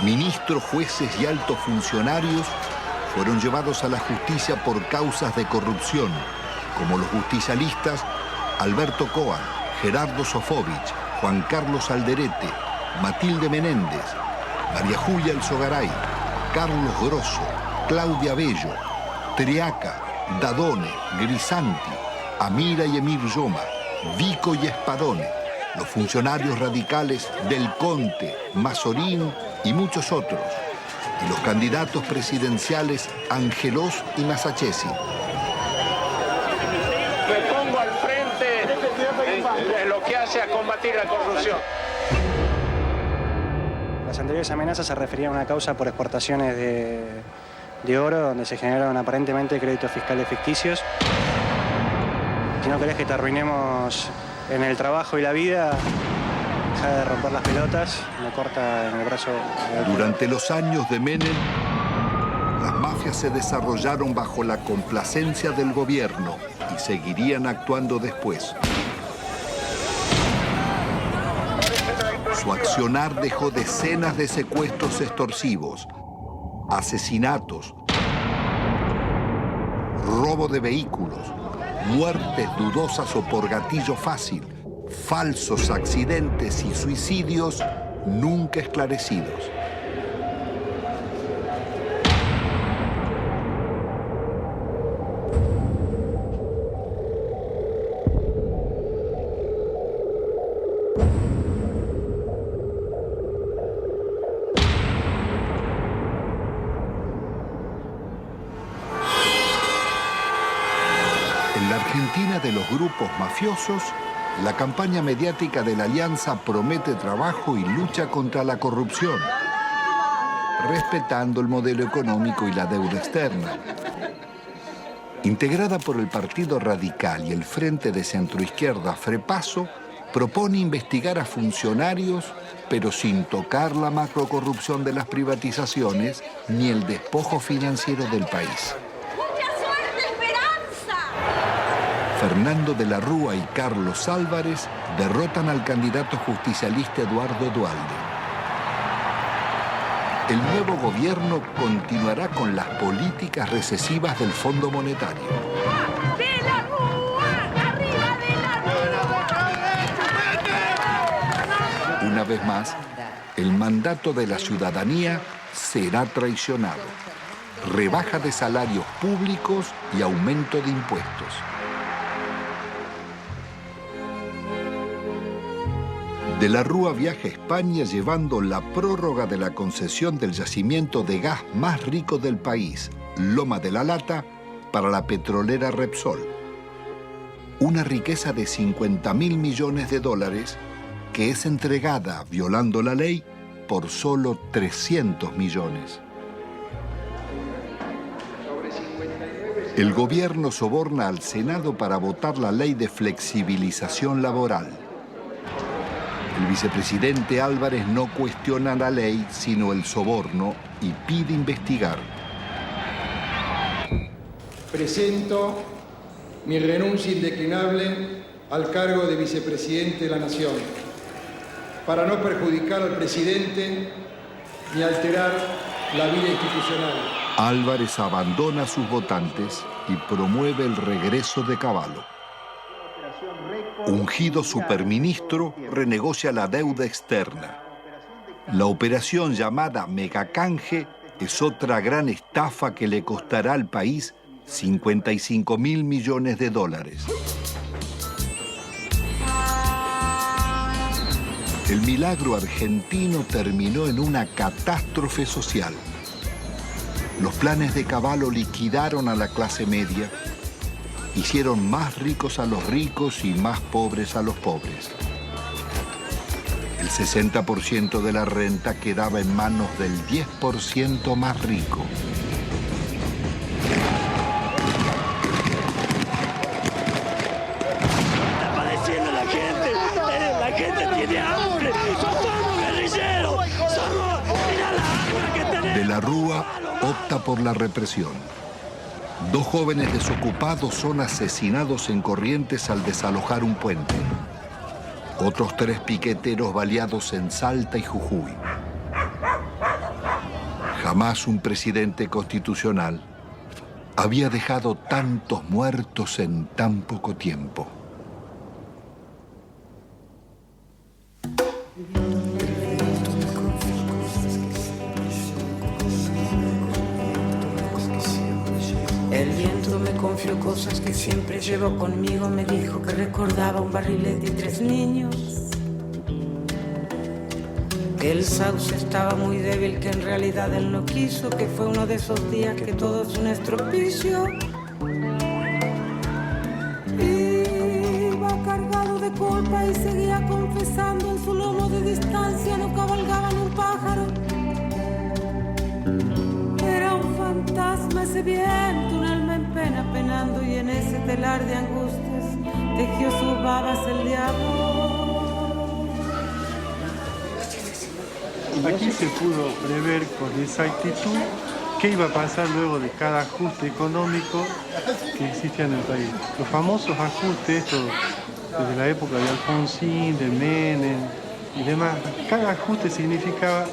Ministros, jueces y altos funcionarios fueron llevados a la justicia por causas de corrupción, como los justicialistas Alberto Coan, Gerardo Sofovich, Juan Carlos Alderete, Matilde Menéndez, María Julia Alzogaray, Carlos Grosso, Claudia Bello, Triaca, Dadone, Grisanti, Amira y Emir Yoma, Vico y Espadone, los funcionarios radicales Del Conte, Mazorín y muchos otros, y los candidatos presidenciales Angelós y Masachesi. Me pongo al frente de lo que hace a combatir la corrupción. Las anteriores amenazas se referían a una causa por exportaciones de oro, donde se generaron aparentemente créditos fiscales ficticios. Si no querés que te arruinemos en el trabajo y la vida, deja de romper las pelotas, me corta en el brazo. Durante los años de Menem, las mafias se desarrollaron bajo la complacencia del gobierno y seguirían actuando después. Su accionar dejó decenas de secuestros extorsivos, asesinatos, robo de vehículos, muertes dudosas o por gatillo fácil, falsos accidentes y suicidios nunca esclarecidos. En la Argentina de los grupos mafiosos, la campaña mediática de la Alianza promete trabajo y lucha contra la corrupción, respetando el modelo económico y la deuda externa. Integrada por el Partido Radical y el Frente de Centroizquierda Frepaso, propone investigar a funcionarios, pero sin tocar la macrocorrupción de las privatizaciones ni el despojo financiero del país. Fernando de la Rúa y Carlos Álvarez derrotan al candidato justicialista Eduardo Duhalde. El nuevo gobierno continuará con las políticas recesivas del Fondo Monetario. ¡De la Rúa! ¡Arriba de la Rúa! Una vez más, el mandato de la ciudadanía será traicionado. Rebaja de salarios públicos y aumento de impuestos. De la Rúa viaja a España llevando la prórroga de la concesión del yacimiento de gas más rico del país, Loma de la Lata, para la petrolera Repsol. Una riqueza de 50.000 millones de dólares que es entregada, violando la ley, por solo 300 millones. El gobierno soborna al Senado para votar la ley de flexibilización laboral. El vicepresidente Álvarez no cuestiona la ley, sino el soborno, y pide investigar. Presento mi renuncia indeclinable al cargo de vicepresidente de la Nación, para no perjudicar al presidente ni alterar la vida institucional. Álvarez abandona a sus votantes y promueve el regreso de Cavallo. Ungido superministro, renegocia la deuda externa. La operación llamada Megacanje es otra gran estafa que le costará al país 55.000 millones de dólares. El milagro argentino terminó en una catástrofe social. Los planes de Cavallo liquidaron a la clase media, hicieron más ricos a los ricos y más pobres a los pobres. El 60% de la renta quedaba en manos del 10% más rico. Está padeciendo la gente tiene hambre, somos guerrilleros, mira la hambre que tenemos. De la Rúa opta por la represión. 2 jóvenes desocupados son asesinados en Corrientes al desalojar un puente. Otros 3 piqueteros baleados en Salta y Jujuy. Jamás un presidente constitucional había dejado tantos muertos en tan poco tiempo. El viento me confió cosas que siempre llevo conmigo. Me dijo que recordaba un barrilete y 3 niños. Que el sauce estaba muy débil, que en realidad él no quiso. Que fue uno de esos días que todo es un estropicio. Iba cargado de culpa y seguía confesando. En su lomo de distancia no cabalgaban un pájaro. Era un fantasma ese viento, un alma en pena penando, y en ese telar de angustias tejió sus babas el diablo. Aquí se pudo prever con exactitud qué iba a pasar luego de cada ajuste económico que existía en el país. Los famosos ajustes, estos desde la época de Alfonsín, de Menem y demás, cada ajuste significaba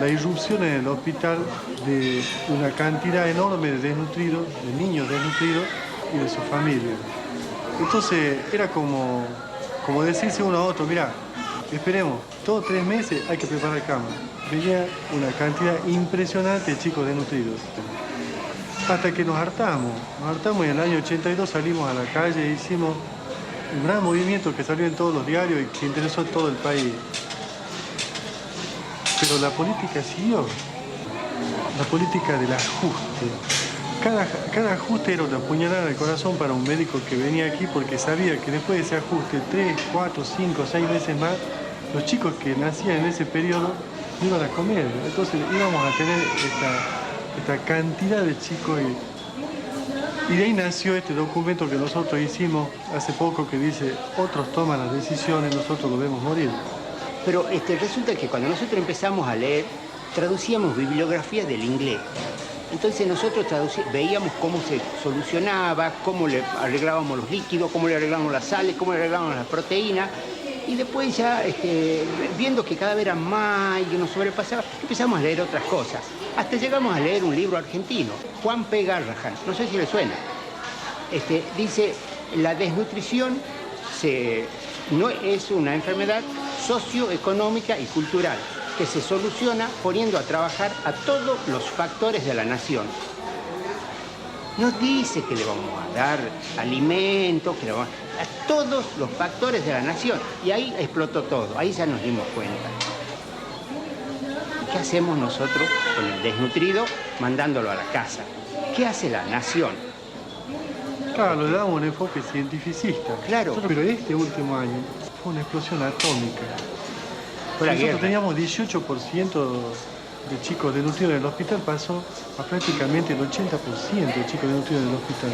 la irrupción en el hospital de una cantidad enorme de desnutridos, de niños desnutridos y de sus familias. Entonces era como decirse uno a otro, mirá, esperemos, todos 3 meses hay que preparar cama. Venía una cantidad impresionante de chicos desnutridos. Hasta que nos hartamos y en el año 82 salimos a la calle e hicimos un gran movimiento que salió en todos los diarios y que interesó a todo el país. Pero la política siguió, la política del ajuste. Cada ajuste era una puñalada en el corazón para un médico que venía aquí porque sabía que después de ese ajuste, 3, 4, 5, 6 veces más, los chicos que nacían en ese periodo no iban a comer. Entonces íbamos a tener esta cantidad de chicos y de ahí nació este documento que nosotros hicimos hace poco que dice, otros toman las decisiones, nosotros lo vemos morir. Pero resulta que cuando nosotros empezamos a leer, traducíamos bibliografía del inglés. Entonces nosotros veíamos cómo se solucionaba, cómo le arreglábamos los líquidos, cómo le arreglábamos las sales, cómo le arreglábamos las proteínas. Y después ya, viendo que cada vez era más y que nos sobrepasaba, empezamos a leer otras cosas. Hasta llegamos a leer un libro argentino, Juan P. Garrahan, no sé si le suena. Dice, la desnutrición no es una enfermedad socioeconómica y cultural que se soluciona poniendo a trabajar a todos los factores de la nación. No dice que le vamos a dar alimentos, que le vamos a todos los factores de la nación. Y ahí explotó todo, ahí ya nos dimos cuenta. ¿Qué hacemos nosotros con el desnutrido mandándolo a la casa? ¿Qué hace la nación? Claro, le damos un enfoque cientificista. Claro. Pero este último año fue una explosión atómica. Nosotros guerra. Teníamos 18% de chicos desnutridos en el hospital, pasó a prácticamente el 80% de chicos desnutridos en el hospital.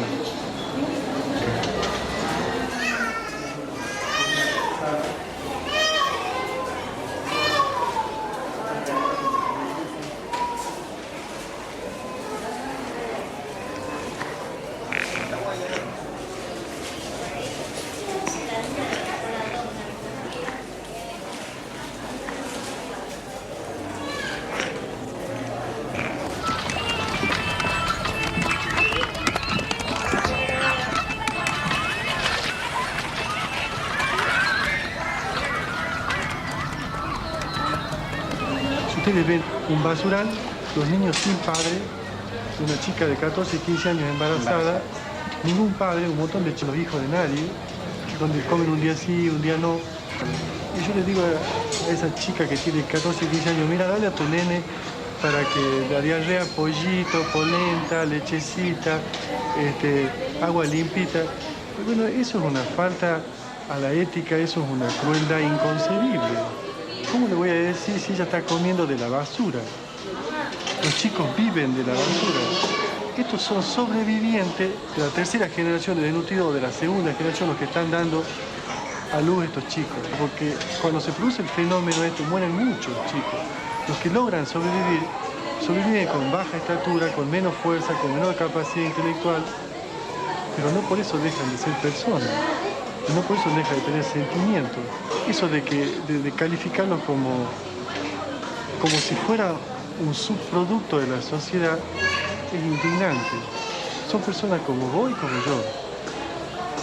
ustedes ven un basural, los niños sin padre, una chica de 14, 15 años embarazada, ningún padre, un montón de los hijos de nadie, donde comen un día sí, un día no. Y yo le digo a esa chica que tiene 14, 15 años, mira, dale a tu nene para que la diarrea, pollito, polenta, lechecita, agua limpita. Y bueno, eso es una falta a la ética, eso es una crueldad inconcebible. ¿Cómo le voy a decir si ella está comiendo de la basura? Los chicos viven de la basura. Estos son sobrevivientes de la tercera generación de desnutridos o de la segunda generación los que están dando a luz estos chicos. Porque cuando se produce el fenómeno mueren muchos chicos. Los que logran sobrevivir, sobreviven con baja estatura, con menos fuerza, con menor capacidad intelectual, pero no por eso dejan de ser personas. No por eso deja de tener sentimientos. Eso de calificarlos como si fuera un subproducto de la sociedad es indignante. Son personas como vos y como yo.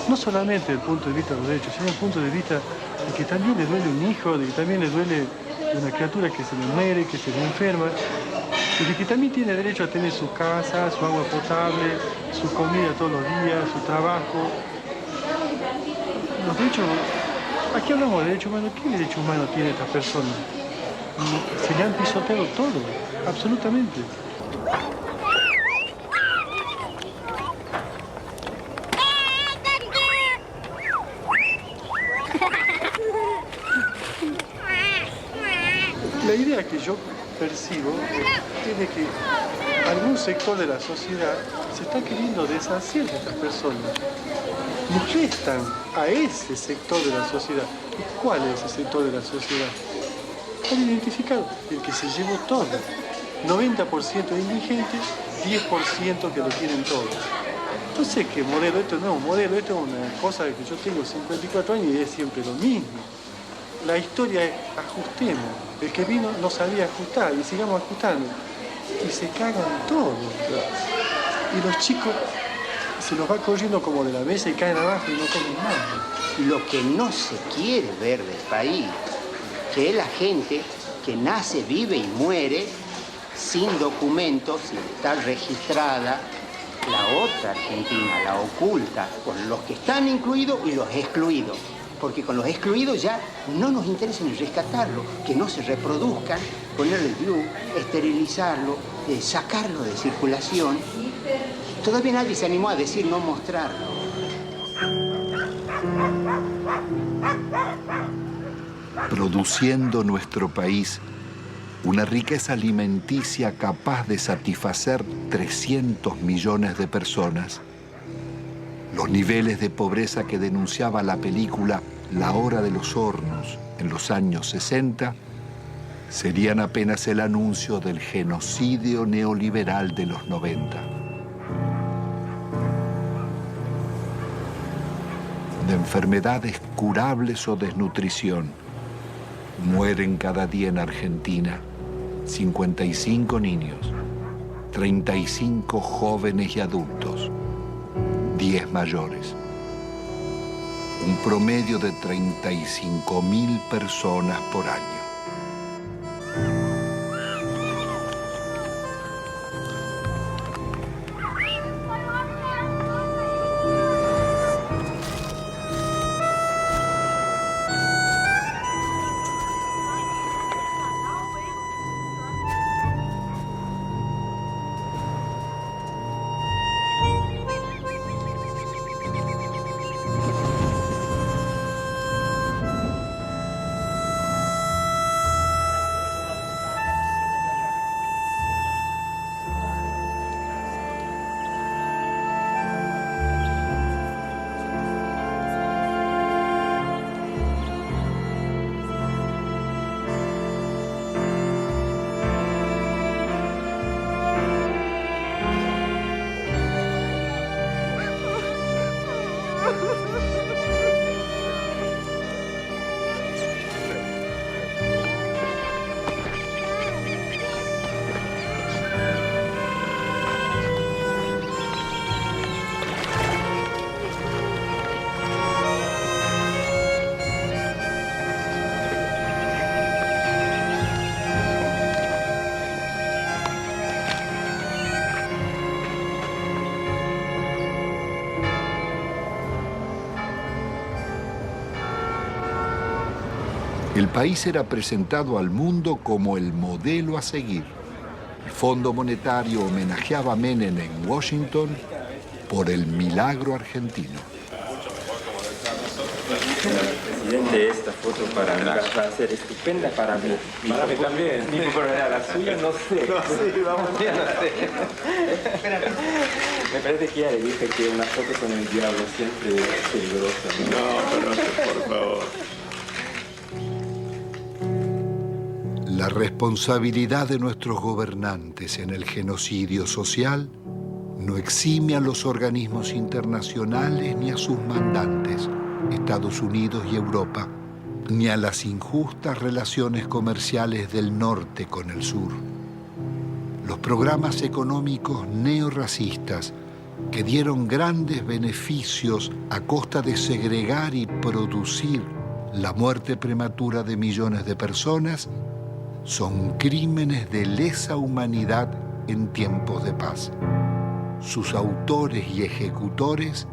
No solamente desde el punto de vista de los derechos, sino desde el punto de vista de que también le duele un hijo, de que también le duele una criatura que se le muere, que se le enferma, y de que también tiene derecho a tener su casa, su agua potable, su comida todos los días, su trabajo. Los derechos, aquí hablamos de derechos humanos. ¿Qué derecho humano tiene esta persona? Se le han pisoteado todo, absolutamente. La idea que yo percibo es de que algún sector de la sociedad se está queriendo deshacer de estas personas. Molestan a ese sector de la sociedad. ¿Y cuál es ese sector de la sociedad? Está identificado, el que se llevó todo. 90% indigentes, 10% que lo tienen todo. No sé qué modelo, esto no es un modelo, esto es una cosa que yo tengo 54 años y es siempre lo mismo. La historia es ajustemos. El que vino no sabía ajustar y sigamos ajustando. Y se cagan todo. Y los chicos se los va corriendo como de la mesa y caen abajo y no comen nada. Lo que no se quiere ver del país, que es la gente que nace, vive y muere sin documentos, sin estar registrada, la otra Argentina, la oculta, con los que están incluidos y los excluidos. Porque con los excluidos ya no nos interesa ni rescatarlo, que no se reproduzcan, ponerle el DIU, esterilizarlo, sacarlo de circulación. Todavía nadie se animó a decir no mostrarlo. Produciendo nuestro país una riqueza alimenticia capaz de satisfacer 300 millones de personas, los niveles de pobreza que denunciaba la película La Hora de los Hornos en los años 60 serían apenas el anuncio del genocidio neoliberal de los 90. De enfermedades curables o desnutrición, mueren cada día en Argentina 55 niños, 35 jóvenes y adultos, 10 mayores. Un promedio de 35.000 personas por año. El país era presentado al mundo como el modelo a seguir. El Fondo Monetario homenajeaba a Menem en Washington por el milagro argentino. Presidente, esta foto para mí va a ser estupenda para mí. Para mí también. Mi popularidad, la suya no sé. No sé, vamos, ya no sé. Me parece que ya le dije que una foto con el diablo siempre es peligrosa. No, por favor. La responsabilidad de nuestros gobernantes en el genocidio social no exime a los organismos internacionales ni a sus mandantes, Estados Unidos y Europa, ni a las injustas relaciones comerciales del norte con el sur. Los programas económicos neorracistas que dieron grandes beneficios a costa de segregar y producir la muerte prematura de millones de personas son crímenes de lesa humanidad en tiempos de paz. Sus autores y ejecutores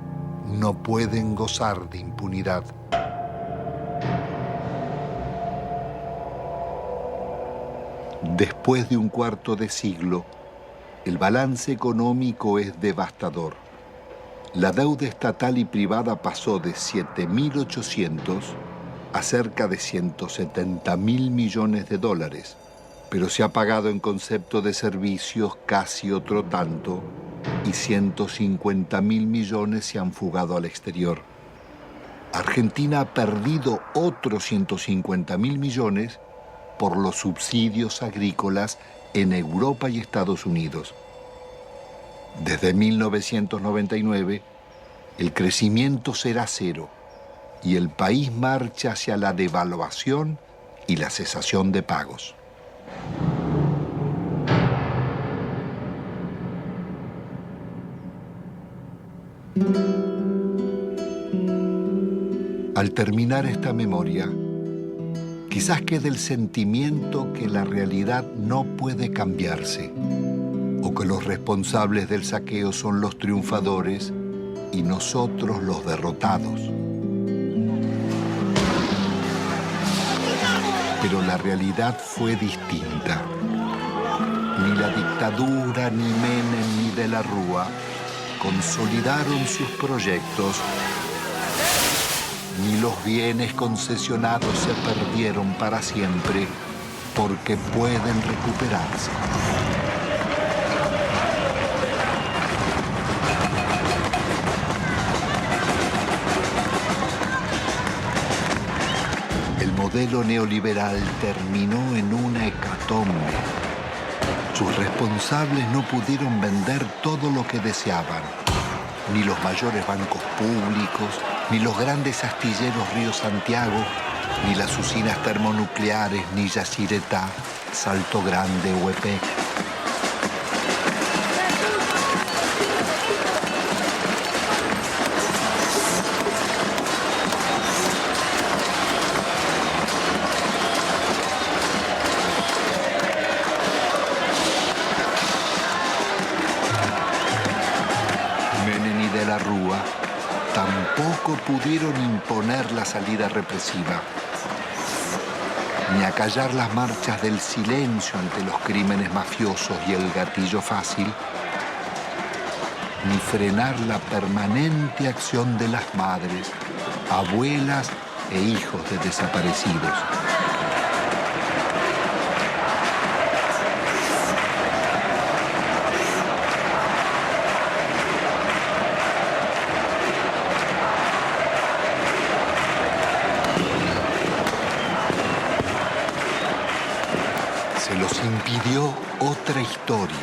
no pueden gozar de impunidad. Después de un cuarto de siglo, el balance económico es devastador. La deuda estatal y privada pasó de 7.800 a cerca de 170.000 millones de dólares, pero se ha pagado en concepto de servicios casi otro tanto y 150.000 millones se han fugado al exterior. Argentina ha perdido otros 150.000 millones por los subsidios agrícolas en Europa y Estados Unidos. Desde 1999, el crecimiento será cero y el país marcha hacia la devaluación y la cesación de pagos. Al terminar esta memoria, quizás quede el sentimiento que la realidad no puede cambiarse, o que los responsables del saqueo son los triunfadores y nosotros los derrotados. Pero la realidad fue distinta. Ni la dictadura, ni Menem, ni de la Rúa consolidaron sus proyectos, ni los bienes concesionados se perdieron para siempre porque pueden recuperarse. El modelo neoliberal terminó en una hecatombe. Sus responsables no pudieron vender todo lo que deseaban, ni los mayores bancos públicos, ni los grandes astilleros Río Santiago, ni las usinas termonucleares, ni Yacyretá, Salto Grande o EPEC. Tampoco pudieron imponer la salida represiva, ni acallar las marchas del silencio ante los crímenes mafiosos y el gatillo fácil, ni frenar la permanente acción de las madres, abuelas e hijos de desaparecidos. Impidió otra historia,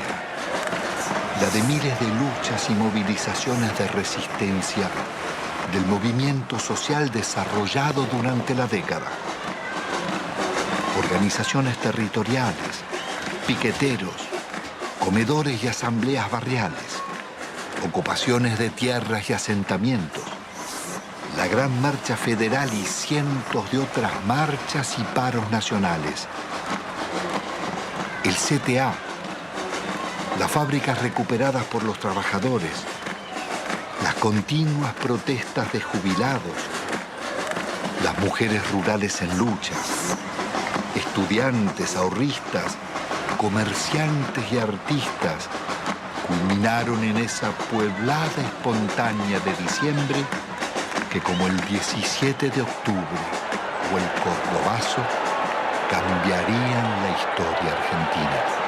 la de miles de luchas y movilizaciones de resistencia del movimiento social desarrollado durante la década. Organizaciones territoriales, piqueteros, comedores y asambleas barriales, ocupaciones de tierras y asentamientos, la Gran Marcha Federal y cientos de otras marchas y paros nacionales. El CTA, las fábricas recuperadas por los trabajadores, las continuas protestas de jubilados, las mujeres rurales en lucha, estudiantes, ahorristas, comerciantes y artistas, culminaron en esa pueblada espontánea de diciembre que, como el 17 de octubre o el Cordobazo, cambiarían la historia argentina.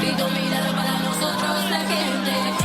Pido un milagro para nosotros la gente.